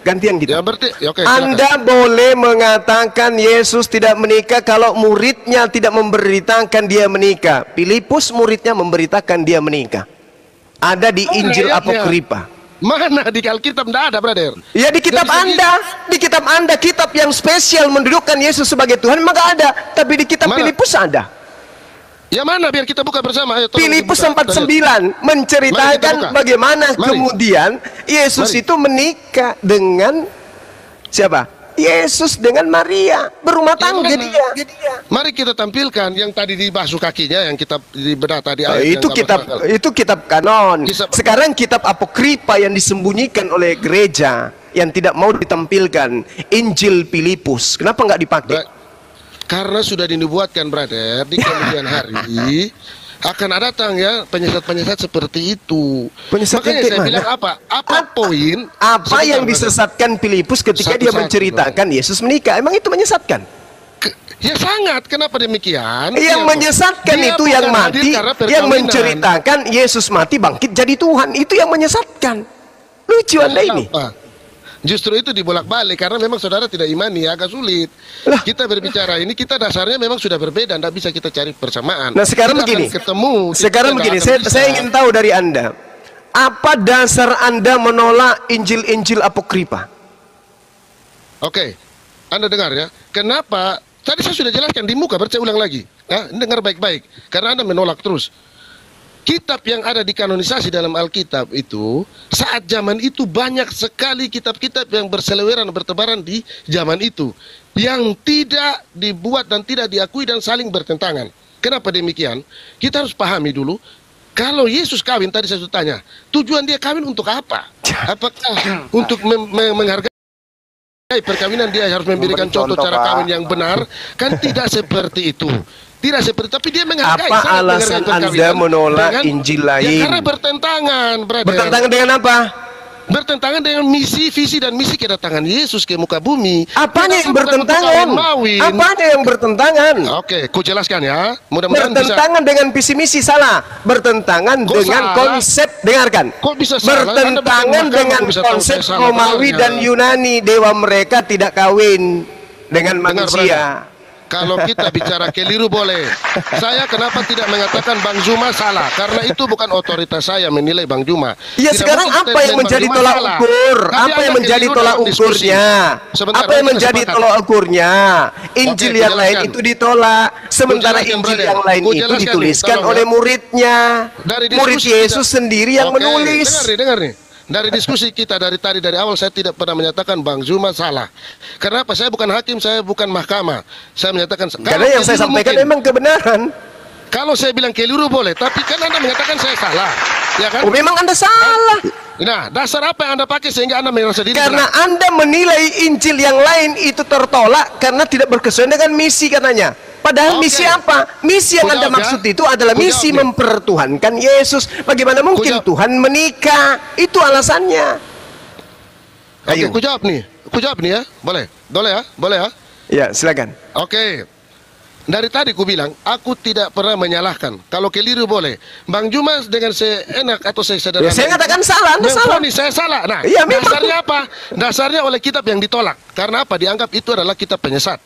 [SPEAKER 2] Gantian gitu.
[SPEAKER 3] Ya, berarti oke.
[SPEAKER 2] Anda boleh mengatakan Yesus tidak menikah kalau muridnya tidak memberitakan dia menikah. Filipus muridnya memberitakan dia menikah. Ada di Injil Apokripa.
[SPEAKER 3] Mana di Alkitab? Tidak ada, brother.
[SPEAKER 2] Ya di kitab Anda, kitab yang spesial mendudukkan Yesus sebagai Tuhan, maka ada. Tapi di kitab Filipus ada.
[SPEAKER 3] Ya mana? Biar kita buka bersama. Ayo,
[SPEAKER 2] Filipus 4:9 menceritakan bagaimana kemudian Yesus itu menikah dengan siapa? Yesus dengan Maria, berumah tangga dia.
[SPEAKER 3] Mari kita tampilkan yang tadi dibasuh kakinya, yang kitab dibedah tadi.
[SPEAKER 2] Itu kitab kanon. Sekarang kitab Apokripa yang disembunyikan oleh gereja yang tidak mau ditampilkan, Injil Filipus. Kenapa nggak dipakai?
[SPEAKER 3] Karena sudah dinubuatkan, brother, di kemudian hari akan datang ya penyesat-penyesat seperti itu. Makanya saya bilang apa poin?
[SPEAKER 2] Apa yang disesatkan Filipus ketika dia menceritakan Yesus menikah? Emang itu menyesatkan?
[SPEAKER 3] Ya sangat. Kenapa demikian?
[SPEAKER 2] Yang menyesatkan itu yang mati, yang menceritakan Yesus mati bangkit jadi Tuhan. Itu yang menyesatkan. Lucu Anda ini.
[SPEAKER 3] Justru itu dibolak-balik karena memang saudara tidak imani, agak sulit. Kita berbicara ini, kita dasarnya memang sudah berbeda, tidak bisa kita cari persamaan.
[SPEAKER 2] Nah sekarang begini, saya ingin tahu dari Anda, apa dasar Anda menolak Injil-Injil Apokripa?
[SPEAKER 3] Oke, Anda dengar ya, kenapa? Tadi saya sudah jelaskan di muka, saya ulang lagi. Ya, dengar baik-baik, karena Anda menolak terus. Kitab yang ada dikanonisasi dalam Alkitab itu, saat zaman itu banyak sekali kitab-kitab yang berseliweran, bertebaran di zaman itu, yang tidak dibuat dan tidak diakui dan saling bertentangan. Kenapa demikian? Kita harus pahami dulu, kalau Yesus kawin, tadi saya sudah tanya, tujuan dia kawin untuk apa? Apakah untuk menghargai perkawinan, dia harus memberikan contoh cara kawin yang benar? Kan tidak seperti itu. Tidak seperti, tapi dia menghargai.
[SPEAKER 2] Apa alasan Anda menolak Injil lain?
[SPEAKER 3] Ya karena bertentangan, brother.
[SPEAKER 2] Bertentangan dengan apa?
[SPEAKER 3] bertentangan dengan misi, visi dan misi kedatangan Yesus ke muka bumi.
[SPEAKER 2] Apanya yang
[SPEAKER 3] Kita bukan untuk
[SPEAKER 2] bertentangan?
[SPEAKER 3] kawin mawin.
[SPEAKER 2] Apanya yang bertentangan?
[SPEAKER 3] Oke, ku jelaskan ya. Mudah-mudahan bisa.
[SPEAKER 2] Bertentangan dengan visi misi salah. Bertentangan
[SPEAKER 3] Kok
[SPEAKER 2] dengan
[SPEAKER 3] salah?
[SPEAKER 2] konsep, dengarkan.
[SPEAKER 3] Kok bisa salah? Anda
[SPEAKER 2] Bertentangan
[SPEAKER 3] bukan
[SPEAKER 2] dengan
[SPEAKER 3] mahkamah, kok bisa tahu
[SPEAKER 2] konsep
[SPEAKER 3] saya salah
[SPEAKER 2] Romawi
[SPEAKER 3] benarnya?
[SPEAKER 2] dan Yunani. Dewa mereka tidak kawin dengan
[SPEAKER 3] Dengar,
[SPEAKER 2] manusia.
[SPEAKER 3] Kalau kita bicara keliru boleh. Saya kenapa tidak mengatakan Bang Zuma salah? Karena itu bukan otoritas saya menilai Bang Zuma.
[SPEAKER 2] Ya
[SPEAKER 3] Tidak
[SPEAKER 2] sekarang
[SPEAKER 3] mungkin
[SPEAKER 2] apa
[SPEAKER 3] kita
[SPEAKER 2] yang
[SPEAKER 3] bilang
[SPEAKER 2] menjadi
[SPEAKER 3] Bang Zuma
[SPEAKER 2] tolak
[SPEAKER 3] salah.
[SPEAKER 2] ukur?
[SPEAKER 3] Tapi
[SPEAKER 2] Apa yang
[SPEAKER 3] Anda
[SPEAKER 2] menjadi
[SPEAKER 3] keliru
[SPEAKER 2] tolak
[SPEAKER 3] dalam diskusi.
[SPEAKER 2] ukurnya?
[SPEAKER 3] Sebentar,
[SPEAKER 2] Apa yang
[SPEAKER 3] kita
[SPEAKER 2] menjadi
[SPEAKER 3] sepakat.
[SPEAKER 2] tolak ukurnya? Injil
[SPEAKER 3] Oke,
[SPEAKER 2] yang lain
[SPEAKER 3] kujelaskan.
[SPEAKER 2] itu ditolak, sementara
[SPEAKER 3] Kujelaskan,
[SPEAKER 2] Injil
[SPEAKER 3] brother.
[SPEAKER 2] yang lain itu
[SPEAKER 3] Kujelaskan nih,
[SPEAKER 2] dituliskan
[SPEAKER 3] tolong
[SPEAKER 2] oleh
[SPEAKER 3] ya.
[SPEAKER 2] muridnya.
[SPEAKER 3] Dari
[SPEAKER 2] Murid
[SPEAKER 3] diskusi
[SPEAKER 2] Yesus
[SPEAKER 3] kita-
[SPEAKER 2] sendiri yang
[SPEAKER 3] Oke,
[SPEAKER 2] menulis.
[SPEAKER 3] Dengar nih. Dari diskusi kita dari awal saya tidak pernah menyatakan Bang Zuma salah. Kenapa? Saya bukan hakim, saya bukan mahkamah. Saya menyatakan
[SPEAKER 2] Karena yang saya sampaikan memang kebenaran.
[SPEAKER 3] Kalau saya bilang keliru boleh, tapi kan Anda mengatakan saya salah. Ya kan?
[SPEAKER 2] Oh, memang Anda salah.
[SPEAKER 3] Nah, dasar apa yang Anda pakai sehingga Anda merasa diri
[SPEAKER 2] Karena
[SPEAKER 3] benar?
[SPEAKER 2] Anda menilai Injil yang lain itu tertolak karena tidak berkesesuaian dengan misi katanya. Padahal
[SPEAKER 3] Oke.
[SPEAKER 2] misi apa? Misi yang
[SPEAKER 3] Ku
[SPEAKER 2] Anda
[SPEAKER 3] jawab ya.
[SPEAKER 2] maksud itu adalah
[SPEAKER 3] Ku
[SPEAKER 2] misi
[SPEAKER 3] jawab nih.
[SPEAKER 2] mempertuhankan Yesus. Bagaimana mungkin
[SPEAKER 3] jawab.
[SPEAKER 2] Tuhan menikah? Itu alasannya.
[SPEAKER 3] Oke,
[SPEAKER 2] Ayo.
[SPEAKER 3] ku jawab nih ya. Boleh? Boleh ya? Boleh ya?
[SPEAKER 2] Ya, silakan.
[SPEAKER 3] Oke. Dari tadi ku bilang, aku tidak pernah menyalahkan. Kalau keliru boleh. Bang Zuma dengan seenak atau sederhana.
[SPEAKER 2] Ya, saya katakan salah, Anda salah.
[SPEAKER 3] Memfonis saya salah. Nah,
[SPEAKER 2] Iya, memang.
[SPEAKER 3] dasarnya apa? Dasarnya oleh kitab yang ditolak. Karena apa? Dianggap itu adalah kitab penyesat.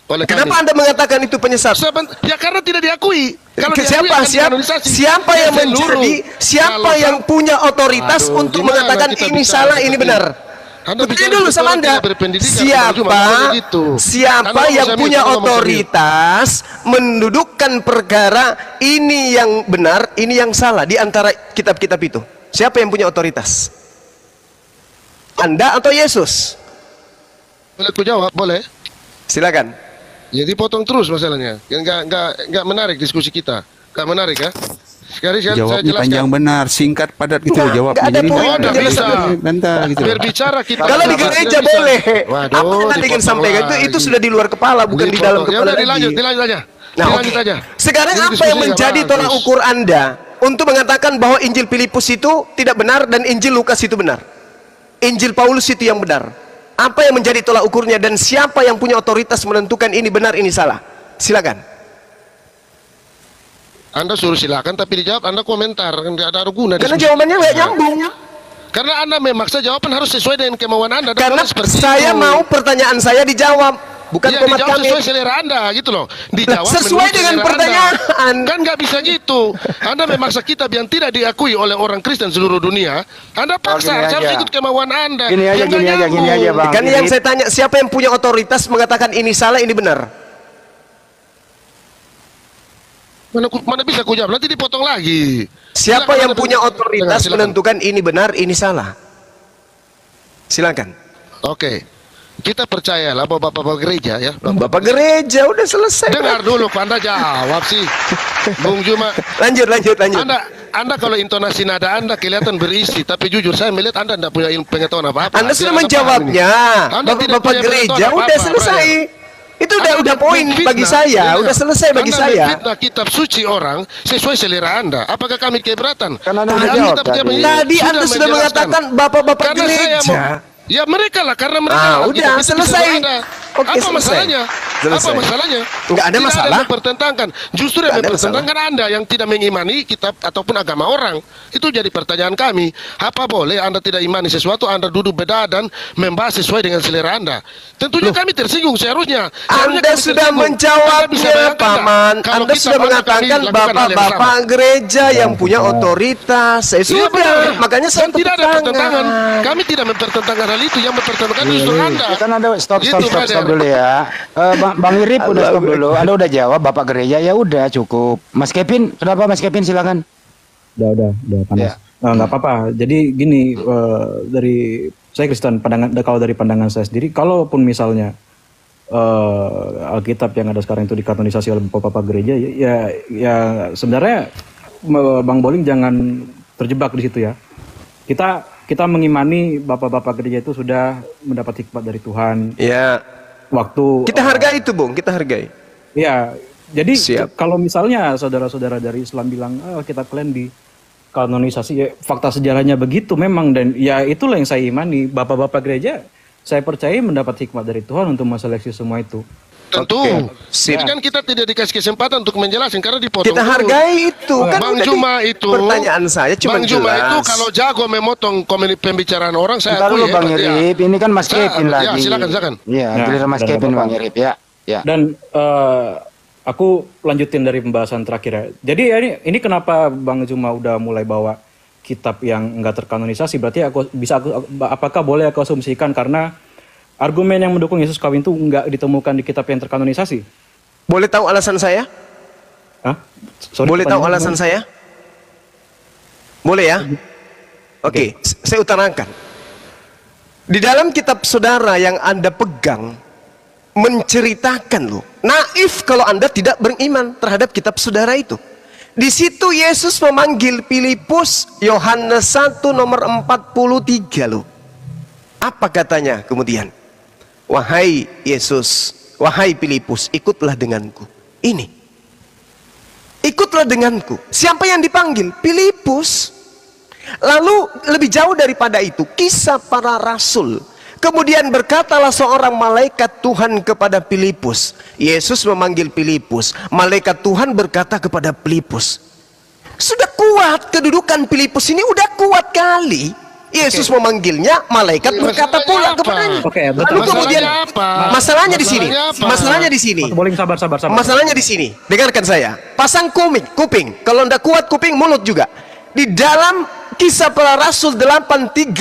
[SPEAKER 3] Oleh
[SPEAKER 2] Kenapa
[SPEAKER 3] kami.
[SPEAKER 2] Anda mengatakan itu penyesat?
[SPEAKER 3] Ya karena tidak diakui. Kalau diakui
[SPEAKER 2] Siapa
[SPEAKER 3] akan
[SPEAKER 2] siapa
[SPEAKER 3] dikanonisasi.
[SPEAKER 2] siapa yang
[SPEAKER 3] Ya, seluruh.
[SPEAKER 2] menjadi siapa
[SPEAKER 3] Kalau
[SPEAKER 2] yang punya otoritas
[SPEAKER 3] Aduh,
[SPEAKER 2] untuk
[SPEAKER 3] gimana
[SPEAKER 2] mengatakan
[SPEAKER 3] kita
[SPEAKER 2] ini
[SPEAKER 3] bicara
[SPEAKER 2] salah ini
[SPEAKER 3] seperti
[SPEAKER 2] benar?
[SPEAKER 3] Anda
[SPEAKER 2] Bertanya
[SPEAKER 3] bicara
[SPEAKER 2] dulu
[SPEAKER 3] seperti
[SPEAKER 2] sama
[SPEAKER 3] orang
[SPEAKER 2] Anda.
[SPEAKER 3] tidak berpendidikan, Bang Zuma, nggak
[SPEAKER 2] Siapa
[SPEAKER 3] boleh gitu.
[SPEAKER 2] siapa
[SPEAKER 3] Anda
[SPEAKER 2] yang
[SPEAKER 3] ngomong
[SPEAKER 2] punya
[SPEAKER 3] serius, ngomong
[SPEAKER 2] otoritas mendudukkan perkara ini yang benar, ini yang salah di antara kitab-kitab itu? Siapa yang punya otoritas? Anda atau Yesus?
[SPEAKER 3] Boleh ku jawab? Boleh.
[SPEAKER 2] Silakan.
[SPEAKER 3] Jadi potong terus masalahnya. Enggak menarik diskusi kita. Enggak menarik ya. Sekali saya
[SPEAKER 6] Jawabnya
[SPEAKER 3] jelaskan.
[SPEAKER 6] panjang benar, singkat padat gitu
[SPEAKER 2] Enggak,
[SPEAKER 6] jawabnya.
[SPEAKER 2] enggak ada
[SPEAKER 6] Jadi
[SPEAKER 2] poin
[SPEAKER 3] Oh, enggak bisa.
[SPEAKER 6] Bentar gitu.
[SPEAKER 3] Berbicara kita.
[SPEAKER 2] Kalau di
[SPEAKER 3] tidak
[SPEAKER 2] gereja
[SPEAKER 3] bisa.
[SPEAKER 2] boleh.
[SPEAKER 3] Waduh,
[SPEAKER 2] Apa yang Anda ingin
[SPEAKER 3] dipotong
[SPEAKER 2] sampaikan itu
[SPEAKER 3] lagi.
[SPEAKER 2] sudah di luar kepala, bukan di dalam
[SPEAKER 3] Dipotong. Ya
[SPEAKER 2] kepala
[SPEAKER 3] udah,
[SPEAKER 2] lagi.
[SPEAKER 3] dilanjut aja.
[SPEAKER 2] Nah,
[SPEAKER 3] Dilanjut
[SPEAKER 2] oke.
[SPEAKER 3] aja.
[SPEAKER 2] Sekarang
[SPEAKER 3] Ini
[SPEAKER 2] apa yang
[SPEAKER 3] diskusinya
[SPEAKER 2] menjadi
[SPEAKER 3] bagus.
[SPEAKER 2] tolak ukur Anda untuk mengatakan bahwa Injil Filipus itu tidak benar dan Injil Lukas itu benar? Injil Paulus itu yang benar. Apa yang menjadi tolak ukurnya dan siapa yang punya otoritas menentukan ini benar ini salah? Silakan.
[SPEAKER 3] Anda suruh silakan tapi dijawab Anda komentar. Enggak ada guna.
[SPEAKER 2] Karena
[SPEAKER 3] diskusi.
[SPEAKER 2] jawabannya nggak nyambung.
[SPEAKER 3] Karena Anda memaksa jawaban harus sesuai dengan kemauan Anda. Dan
[SPEAKER 2] Karena
[SPEAKER 3] boleh seperti
[SPEAKER 2] saya
[SPEAKER 3] itu.
[SPEAKER 2] mau pertanyaan saya dijawab, bukan
[SPEAKER 3] Iya,
[SPEAKER 2] komat
[SPEAKER 3] dijawab
[SPEAKER 2] kami.
[SPEAKER 3] sesuai selera Anda gitu loh. Dijawab
[SPEAKER 2] Sesuai
[SPEAKER 3] menurut
[SPEAKER 2] dengan
[SPEAKER 3] selera
[SPEAKER 2] pertanyaan.
[SPEAKER 3] Anda. Kan nggak bisa gitu. Anda memaksa kitab yang tidak diakui oleh orang Kristen seluruh dunia. Anda paksa,
[SPEAKER 4] gini
[SPEAKER 3] saya harus
[SPEAKER 4] aja.
[SPEAKER 3] ikut kemauan Anda.
[SPEAKER 4] Gini aja,
[SPEAKER 3] Yang nggak
[SPEAKER 4] gini aja,
[SPEAKER 3] nyambung.
[SPEAKER 4] gini aja, Bang.
[SPEAKER 2] Kan yang saya tanya, siapa yang punya otoritas mengatakan ini salah ini benar?
[SPEAKER 3] Mana bisa ku jawab? Nanti dipotong lagi.
[SPEAKER 2] Siapa
[SPEAKER 3] Silakan
[SPEAKER 2] yang
[SPEAKER 3] Anda
[SPEAKER 2] punya otoritas
[SPEAKER 3] silakan.
[SPEAKER 2] menentukan ini benar ini salah? Silakan.
[SPEAKER 3] Oke. Kita percayalah bahwa Bapak gereja ya.
[SPEAKER 2] Bapak gereja udah selesai.
[SPEAKER 3] Dengar dulu, kok Anda jawab sih. Bung Zuma.
[SPEAKER 2] Lanjut.
[SPEAKER 3] Anda kalau intonasi nada Anda kelihatan berisi, tapi jujur saya melihat Anda tidak punya pengetahuan apa-apa.
[SPEAKER 2] Anda sudah
[SPEAKER 3] Biar Anda paham
[SPEAKER 2] menjawabnya.
[SPEAKER 3] ini. Anda tidak
[SPEAKER 2] Bapak
[SPEAKER 3] punya
[SPEAKER 2] gereja
[SPEAKER 3] pengetahuan
[SPEAKER 2] udah
[SPEAKER 3] apa-apa,
[SPEAKER 2] selesai.
[SPEAKER 3] brother.
[SPEAKER 2] Itu
[SPEAKER 3] Anda
[SPEAKER 2] udah poin
[SPEAKER 3] memfitnah,
[SPEAKER 2] bagi saya,
[SPEAKER 3] dengar.
[SPEAKER 2] udah selesai bagi
[SPEAKER 3] Anda
[SPEAKER 2] saya.
[SPEAKER 3] memfitnah kitab suci orang sesuai selera Anda. Apakah kami keberatan?
[SPEAKER 4] Kan Anda
[SPEAKER 3] Dari
[SPEAKER 4] udah jawab
[SPEAKER 3] Alkitab
[SPEAKER 4] tadi.
[SPEAKER 2] Tadi Anda sudah
[SPEAKER 3] menjelaskan.
[SPEAKER 2] mengatakan bapak-bapak
[SPEAKER 3] Karena saya
[SPEAKER 2] gereja.
[SPEAKER 3] ya mereka lah, karena mereka
[SPEAKER 2] Ah,
[SPEAKER 3] lah,
[SPEAKER 2] udah,
[SPEAKER 3] kita bisa
[SPEAKER 2] selesai.
[SPEAKER 3] Anda.
[SPEAKER 2] Oke,
[SPEAKER 3] Apa
[SPEAKER 2] selesai.
[SPEAKER 3] masalahnya?
[SPEAKER 2] Selesai.
[SPEAKER 3] Apa masalahnya?
[SPEAKER 2] Nggak ada
[SPEAKER 3] Tidak
[SPEAKER 2] masalah.
[SPEAKER 3] ada yang mempertentangkan. Justru yang
[SPEAKER 2] Nggak ada
[SPEAKER 3] mempertentangkan Anda yang tidak mengimani kitab ataupun agama orang. Itu jadi pertanyaan kami. Apa boleh Anda tidak imani sesuatu, Anda duduk beda dan membahas sesuai dengan selera Anda? Tentunya kami tersinggung seharusnya. Seharusnya
[SPEAKER 2] Anda
[SPEAKER 3] kami
[SPEAKER 2] sudah
[SPEAKER 3] tersinggung. Anda bisa
[SPEAKER 2] menjawabnya,
[SPEAKER 3] bayangkan
[SPEAKER 2] Paman.
[SPEAKER 3] tak? Kalau
[SPEAKER 2] Anda
[SPEAKER 3] kita
[SPEAKER 2] sudah
[SPEAKER 3] mana kami
[SPEAKER 2] mengatakan
[SPEAKER 3] lakukan hal yang
[SPEAKER 2] bapak-bapak
[SPEAKER 3] sama.
[SPEAKER 2] gereja yang punya otoritas. Saya
[SPEAKER 3] Iya,
[SPEAKER 2] sudah,
[SPEAKER 3] benar.
[SPEAKER 2] makanya saya
[SPEAKER 3] Dan tidak ada
[SPEAKER 2] tepuk
[SPEAKER 3] pertentangan.
[SPEAKER 2] tangan.
[SPEAKER 3] Kami tidak mempertentangkan hal itu. Yang mempertentangkan justru Anda.
[SPEAKER 4] Ya kan Anda stop
[SPEAKER 3] Gitu, brother.
[SPEAKER 4] dulu ya. Bang Irip udah stop dulu. Anda udah jawab Bapak gereja, ya udah cukup. Mas Kevin, kenapa Mas Kevin silakan.
[SPEAKER 1] Udah panas.
[SPEAKER 4] Ya.
[SPEAKER 1] Nggak apa-apa. Jadi gini, dari saya Kristen, kalau dari pandangan saya sendiri, kalaupun misalnya Alkitab yang ada sekarang itu dikanonisasi oleh Bapak gereja, ya sebenarnya Bang Boling jangan terjebak di situ ya. Kita mengimani Bapak-bapak gereja itu sudah mendapat hikmat dari Tuhan.
[SPEAKER 2] Ya.
[SPEAKER 1] Waktu
[SPEAKER 2] Kita hargai itu, Bung. Kita hargai.
[SPEAKER 1] ya, jadi
[SPEAKER 2] Siap.
[SPEAKER 1] kalau misalnya saudara-saudara dari Islam bilang, kita kalian terkanonisasi. Ya, fakta sejarahnya begitu memang, dan ya itulah yang saya imani. Bapak-bapak gereja saya percaya mendapat hikmat dari Tuhan untuk menseleksi semua itu.
[SPEAKER 3] Tentu.
[SPEAKER 2] Sip.
[SPEAKER 3] Kan kita tidak dikasih kesempatan untuk menjelaskan karena dipotong.
[SPEAKER 2] Kita hargai itu. Kan
[SPEAKER 3] Bang
[SPEAKER 2] udah
[SPEAKER 3] Juma itu.
[SPEAKER 2] Pertanyaan saya cuma
[SPEAKER 3] Bang Juma
[SPEAKER 2] jelas.
[SPEAKER 3] itu kalau jago memotong pembicaraan orang, saya
[SPEAKER 4] Bentar dulu
[SPEAKER 3] akui
[SPEAKER 4] Bang
[SPEAKER 3] hebat dia.
[SPEAKER 4] Irip, ini kan Mas Kevin lagi.
[SPEAKER 3] Ya, silakan.
[SPEAKER 4] Iya,
[SPEAKER 1] Ya,
[SPEAKER 4] giliran Mas
[SPEAKER 1] dan
[SPEAKER 4] Kevin
[SPEAKER 1] Bapak.
[SPEAKER 4] Bang Irip ya. Ya.
[SPEAKER 1] Dan aku lanjutin dari pembahasan terakhir ya. Jadi ya ini kenapa Bang Juma udah mulai bawa kitab yang enggak terkanonisasi, berarti apakah boleh aku asumsikan karena argumen yang mendukung Yesus kawin itu enggak ditemukan di kitab yang terkanonisasi?
[SPEAKER 2] Boleh tahu alasan saya?
[SPEAKER 1] Hah? Sorry,
[SPEAKER 2] Boleh tahu
[SPEAKER 1] pertanyaan
[SPEAKER 2] alasan
[SPEAKER 1] gimana?
[SPEAKER 2] saya? Boleh ya? Oke, saya utarakan. Di dalam kitab saudara yang Anda pegang menceritakan loh, naif kalau Anda tidak beriman terhadap kitab saudara itu. Di situ Yesus memanggil Filipus, Yohanes 1 nomor 43 loh. Apa katanya kemudian? Wahai Yesus, wahai Filipus, ikutlah denganku. Ini. Ikutlah denganku. Siapa yang dipanggil? Filipus. Lalu lebih jauh daripada itu, kisah para rasul. Kemudian berkatalah seorang malaikat Tuhan kepada Filipus. Yesus memanggil Filipus. Malaikat Tuhan berkata kepada Filipus. Sudah kuat kedudukan Filipus ini, udah kuat kali. Yesus memanggilnya, malaikat berkata pula kepadanya. Lalu kemudian masalahnya di sini. Masalahnya di sini.
[SPEAKER 1] Boleh sabar.
[SPEAKER 2] Masalahnya di sini. Dengarkan saya. Pasang kuping. Kalau ndak kuat kuping, mulut juga. Di dalam Kisah Para Rasul 8:35,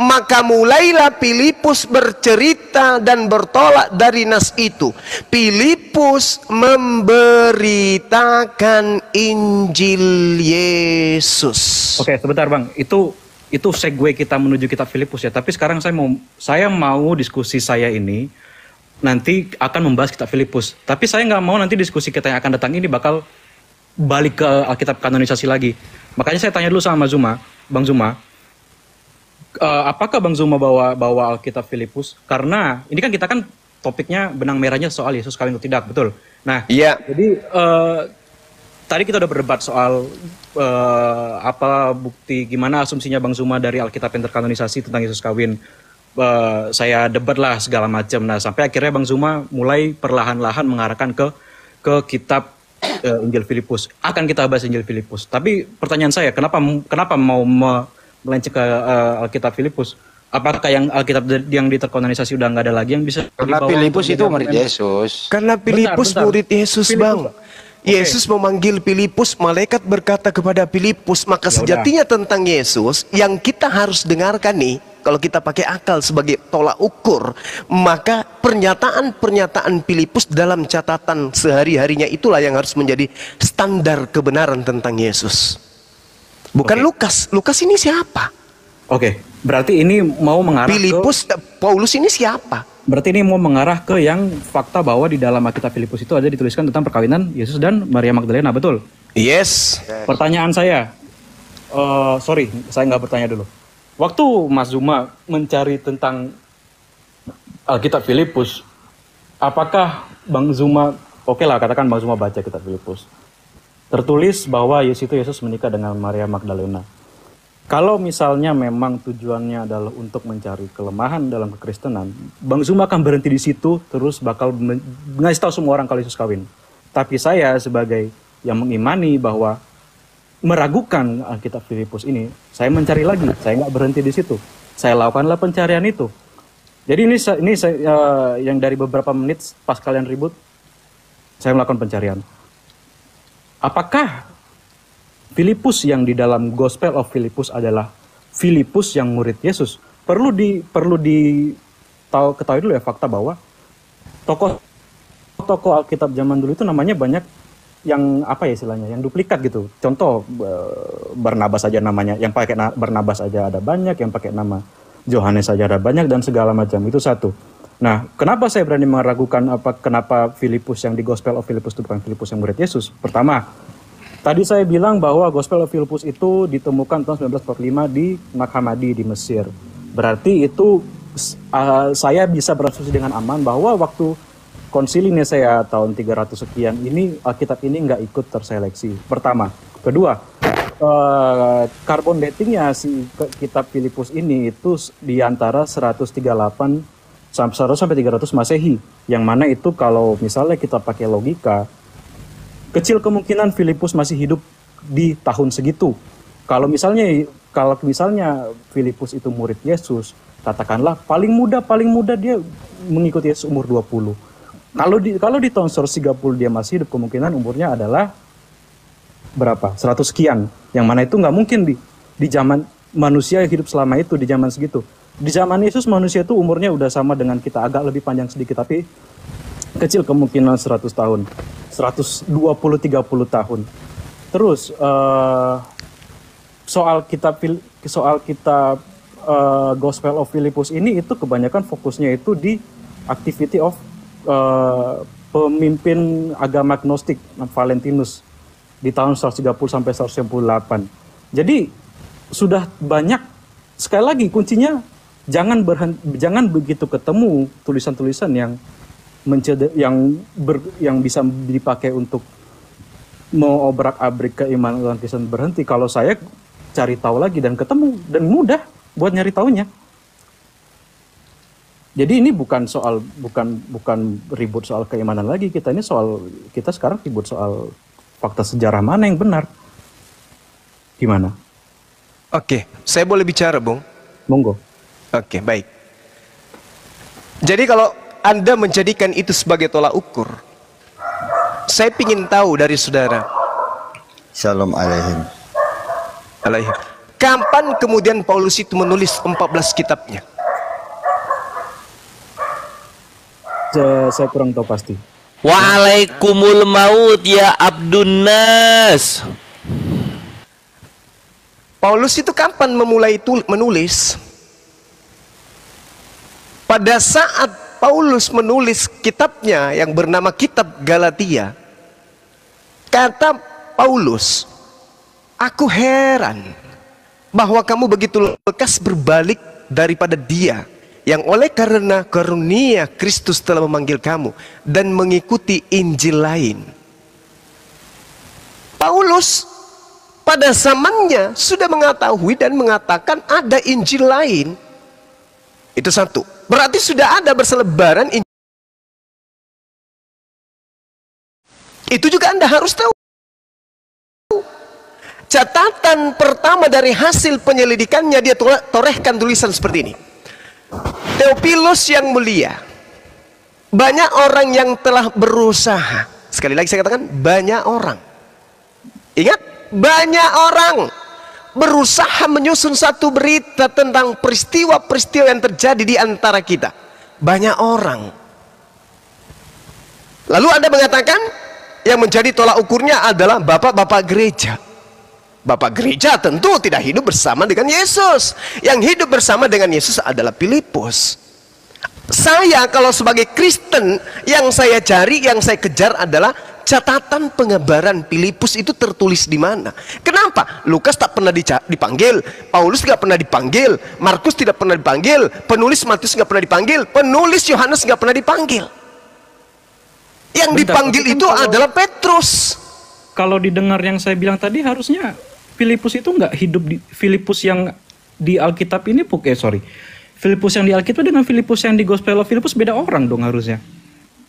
[SPEAKER 2] maka mulailah Filipus bercerita dan bertolak dari nas itu. Filipus memberitakan Injil Yesus.
[SPEAKER 1] Oke, sebentar Bang. Itu segue kita menuju kitab Filipus ya. Tapi sekarang saya mau diskusi saya ini nanti akan membahas kitab Filipus. Tapi saya nggak mau nanti diskusi kita yang akan datang ini bakal balik ke Alkitab kanonisasi lagi. Makanya saya tanya dulu sama Bang Zuma, apakah Bang Zuma bawa Alkitab Filipus? Karena ini kan kita kan topiknya benang merahnya soal Yesus kawin atau tidak, betul? Nah,
[SPEAKER 2] iya.
[SPEAKER 1] Jadi tadi kita udah berdebat soal apa bukti, gimana asumsinya Bang Zuma dari Alkitab yang terkanonisasi tentang Yesus kawin. Saya debat lah segala macam. Nah, sampai akhirnya Bang Zuma mulai perlahan-lahan mengarahkan ke kitab Injil Filipus. Akan kita bahas Injil Filipus. Tapi pertanyaan saya, kenapa mau melenceng ke Alkitab Filipus? Apakah yang Alkitab yang diterkanonisasi udah nggak ada lagi yang bisa
[SPEAKER 4] Karena Filipus itu murid Yesus.
[SPEAKER 2] Karena Filipus murid Yesus, Bang. Yesus memanggil Filipus, malaikat berkata kepada Filipus, maka sejatinya tentang Yesus yang kita harus dengarkan nih, kalau kita pakai akal sebagai tolak ukur, maka pernyataan-pernyataan Filipus dalam catatan sehari-harinya itulah yang harus menjadi standar kebenaran tentang Yesus. Bukan Lukas. Lukas ini siapa?
[SPEAKER 1] Oke, berarti ini mau mengarah
[SPEAKER 2] Filipus, Paulus ini siapa?
[SPEAKER 1] Berarti ini mau mengarah ke yang fakta bahwa di dalam Alkitab Filipus itu ada dituliskan tentang perkawinan Yesus dan Maria Magdalena, betul?
[SPEAKER 2] Yes.
[SPEAKER 1] Pertanyaan saya, sorry, saya nggak bertanya dulu. Waktu Mas Zuma mencari tentang Alkitab Filipus, apakah Bang Zuma, oke lah katakan Bang Zuma baca kitab Filipus, tertulis bahwa Yesus menikah dengan Maria Magdalena. Kalau misalnya memang tujuannya adalah untuk mencari kelemahan dalam kekristenan, Bang Zuma akan berhenti di situ, terus bakal ngasih tahu semua orang kalau Yesus kawin. Tapi saya sebagai yang mengimani bahwa meragukan Alkitab Filipus ini, saya mencari lagi, saya nggak berhenti di situ. Saya lakukanlah pencarian itu. Jadi ini yang dari beberapa menit pas kalian ribut, saya melakukan pencarian. Apakah Filipus yang di dalam Gospel of Filipus adalah Filipus yang murid Yesus? Perlu ketahui dulu ya fakta bahwa tokoh Alkitab zaman dulu itu namanya banyak yang apa ya istilahnya, yang duplikat gitu. Contoh Barnabas aja namanya, yang pakai Barnabas aja ada banyak, yang pakai nama Yohanes saja ada banyak dan segala macam. Itu satu. Nah, kenapa saya berani meragukan kenapa Filipus yang di Gospel of Filipus itu bukan Filipus yang murid Yesus? Pertama, tadi saya bilang bahwa Gospel of Filipus itu ditemukan tahun 1945 di Nag-Hammadi di Mesir. Berarti itu saya bisa berasumsi dengan aman bahwa waktu konsili Nisea tahun 300 sekian ini Alkitab ini nggak ikut terseleksi. Pertama. Kedua, Carbon datingnya si kitab Filipus ini itu di antara 138 sampai 300 Masehi, yang mana itu kalau misalnya kita pakai logika, kecil kemungkinan Filipus masih hidup di tahun segitu. Kalau misalnya Filipus itu murid Yesus, katakanlah paling muda dia mengikuti Yesus umur 20. Kalau di tahun 130 dia masih hidup, kemungkinan umurnya adalah berapa? 100 sekian. Yang mana itu nggak mungkin di zaman manusia hidup selama itu, di zaman segitu. Di zaman Yesus manusia itu umurnya udah sama dengan kita, agak lebih panjang sedikit, tapi kecil kemungkinan 100 tahun, 120-30 tahun. Terus soal kitab Gospel of Philippus ini itu kebanyakan fokusnya itu di activity of pemimpin agama Gnostik Valentinus di tahun 130 sampai 198. Jadi sudah banyak, sekali lagi kuncinya jangan begitu ketemu tulisan-tulisan yang bisa dipakai untuk mau obrak-abrik keimanan Kristen berhenti. Kalau saya cari tahu lagi dan ketemu dan mudah buat nyari taunya. Jadi ini bukan ribut soal keimanan lagi, kita sekarang ribut soal fakta sejarah mana yang benar. Gimana?
[SPEAKER 2] Oke, saya boleh bicara, Bung?
[SPEAKER 1] Monggo.
[SPEAKER 2] Oke, baik. Jadi kalau Anda menjadikan itu sebagai tolak ukur, saya ingin tahu dari saudara.
[SPEAKER 10] Shalom alaihim.
[SPEAKER 2] Kapan kemudian Paulus itu menulis 14 kitabnya?
[SPEAKER 1] Saya kurang tahu pasti.
[SPEAKER 5] Waalaikumul maut ya Abdun Nas.
[SPEAKER 2] Paulus itu kapan memulai menulis? Pada saat Paulus menulis kitabnya yang bernama Kitab Galatia, kata Paulus, aku heran bahwa kamu begitu lekas berbalik daripada Dia yang oleh karena karunia Kristus telah memanggil kamu dan mengikuti Injil lain. Paulus pada zamannya sudah mengetahui dan mengatakan ada Injil lain. Itu satu. Berarti sudah ada berselebaran Injil. Itu juga Anda harus tahu. Catatan pertama dari hasil penyelidikannya, dia torehkan tulisan seperti ini. Theophilus yang mulia, banyak orang yang telah berusaha. Sekali lagi saya katakan banyak orang. Ingat, banyak orang berusaha menyusun satu berita tentang peristiwa-peristiwa yang terjadi di antara kita. Banyak orang. Lalu Anda mengatakan yang menjadi tolak ukurnya adalah bapak-bapak gereja. Bapak gereja tentu tidak hidup bersama dengan Yesus. Yang hidup bersama dengan Yesus adalah Filipus. Saya kalau sebagai Kristen, yang saya cari, yang saya kejar adalah catatan pengabaran Filipus itu tertulis di mana. Kenapa? Lukas tak pernah dipanggil, Paulus tidak pernah dipanggil, Markus tidak pernah dipanggil, penulis Matius tidak pernah dipanggil, penulis Yohanes tidak pernah dipanggil. Yang dipanggil itu adalah Petrus.
[SPEAKER 1] Kalau didengar yang saya bilang tadi, harusnya Filipus itu nggak hidup di Filipus yang di Alkitab ini, Filipus yang di Alkitab dengan Filipus yang di Gospel of Filipus beda orang dong harusnya.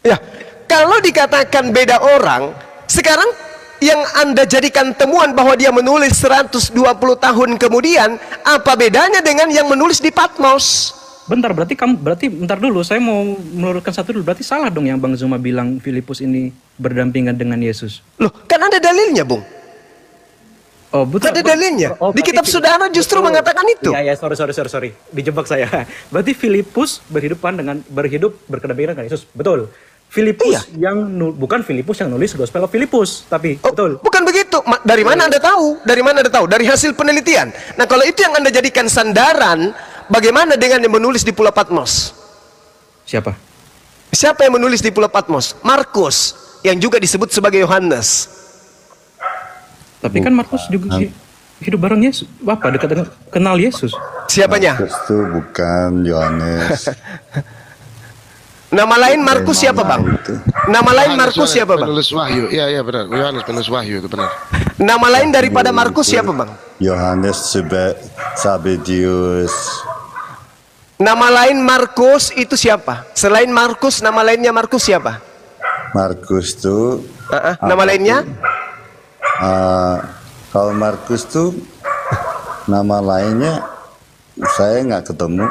[SPEAKER 2] Ya, kalau dikatakan beda orang, sekarang yang Anda jadikan temuan bahwa dia menulis 120 tahun kemudian, apa bedanya dengan yang menulis di Patmos?
[SPEAKER 1] Berarti bentar dulu, saya mau meluruskan satu dulu. Berarti salah dong yang Bang Zuma bilang Filipus ini berdampingan dengan Yesus.
[SPEAKER 2] Loh, kan ada dalilnya, Bung.
[SPEAKER 1] Oh, betul.
[SPEAKER 2] Ada dalilnya. Di kitab saudara justru mengatakan itu.
[SPEAKER 1] Iya, sorry. Dijebak saya. Berarti Filipus berhidup berkedampingan dengan Yesus. Betul. Filipus bukan Filipus yang nulis Gospel of Filipus, tapi betul.
[SPEAKER 2] Bukan begitu. Dari mana Anda tahu? Dari hasil penelitian. Nah, kalau itu yang Anda jadikan sandaran, bagaimana dengan yang menulis di Pulau Patmos?
[SPEAKER 1] Siapa
[SPEAKER 2] yang menulis di Pulau Patmos? Markus, yang juga disebut sebagai Yohanes.
[SPEAKER 1] Tapi kan Markus juga hidup bareng Yesus. Bapak dekat dengan kenal Yesus.
[SPEAKER 2] Siapanya?
[SPEAKER 10] Markus itu bukan Yohanes.
[SPEAKER 2] Nama lain Markus siapa, Bang? Nama lain Markus siapa, Bang?
[SPEAKER 3] Penulis Wahyu. Iya benar. Yohanes penulis Wahyu itu benar.
[SPEAKER 2] Nama lain daripada Markus siapa, Bang?
[SPEAKER 10] Yohanes Sabedius.
[SPEAKER 2] Nama lain Markus itu siapa? Selain Markus, nama lainnya Markus siapa?
[SPEAKER 10] Markus tuh
[SPEAKER 2] nama lainnya?
[SPEAKER 10] Kalau Markus tuh nama lainnya saya nggak ketemu.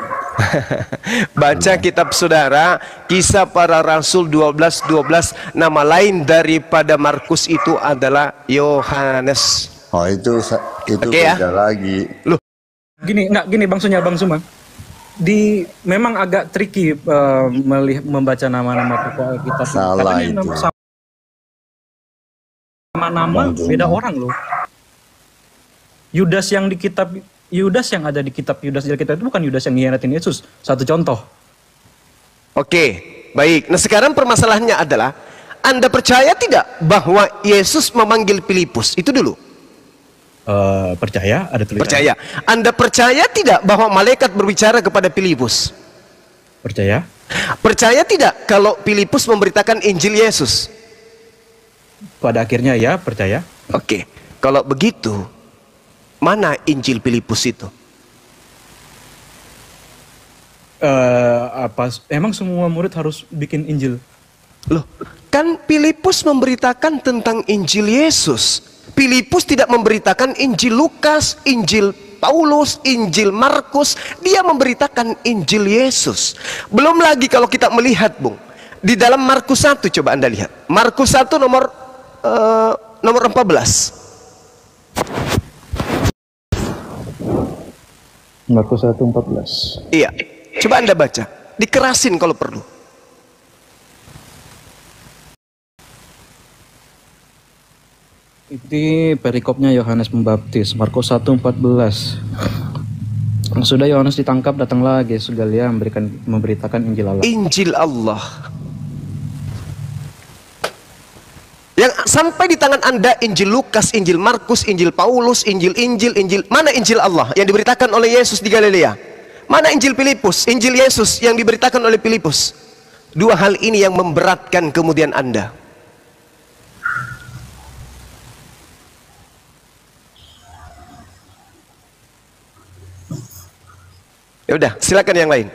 [SPEAKER 2] Baca kitab saudara, Kisah Para Rasul 12:12. Nama lain daripada Markus itu adalah Yohanes.
[SPEAKER 10] Oh itu
[SPEAKER 2] Oke, ya?
[SPEAKER 10] beda lagi.
[SPEAKER 2] Loh,
[SPEAKER 1] Gini, Bang Suma. Memang agak tricky membaca nama-nama tokoh Alkitab.
[SPEAKER 10] Salah
[SPEAKER 1] Katanya
[SPEAKER 10] itu.
[SPEAKER 1] Nama-nama beda orang loh. Yudas yang ada di kitab Yudas di Alkitab itu bukan Yudas yang mengkhianatin Yesus. Satu contoh.
[SPEAKER 2] oke, baik. Nah sekarang permasalahannya adalah, Anda percaya tidak bahwa Yesus memanggil Filipus? Itu dulu.
[SPEAKER 1] Percaya, ada tulisan.
[SPEAKER 2] Percaya. Anda percaya tidak bahwa malaikat berbicara kepada Filipus?
[SPEAKER 1] Percaya.
[SPEAKER 2] Percaya tidak kalau Filipus memberitakan Injil Yesus?
[SPEAKER 1] Pada akhirnya ya, percaya.
[SPEAKER 2] Oke, kalau begitu, mana Injil Filipus itu?
[SPEAKER 1] Emang semua murid harus bikin Injil?
[SPEAKER 2] Loh, kan Filipus memberitakan tentang Injil Yesus. Filipus tidak memberitakan Injil Lukas, Injil Paulus, Injil Markus. Dia memberitakan Injil Yesus. Belum lagi kalau kita melihat, Bung, di dalam Markus 1, coba Anda lihat. Markus 1 nomor 14.
[SPEAKER 1] Markus 1:14.
[SPEAKER 2] Iya, coba Anda baca. Dikerasin kalau perlu.
[SPEAKER 1] Ini perikopnya Yohanes Pembaptis, Markus 1:14. Sudah Yohanes ditangkap, datang lagi Galia memberitakan Injil Allah.
[SPEAKER 2] Injil Allah. Yang sampai di tangan Anda Injil Lukas, Injil Markus, Injil Paulus, Injil. Mana Injil Allah yang diberitakan oleh Yesus di Galilea? Mana Injil Filipus, Injil Yesus yang diberitakan oleh Filipus? Dua hal ini yang memberatkan kemudian Anda. Ya udah, silakan yang lain.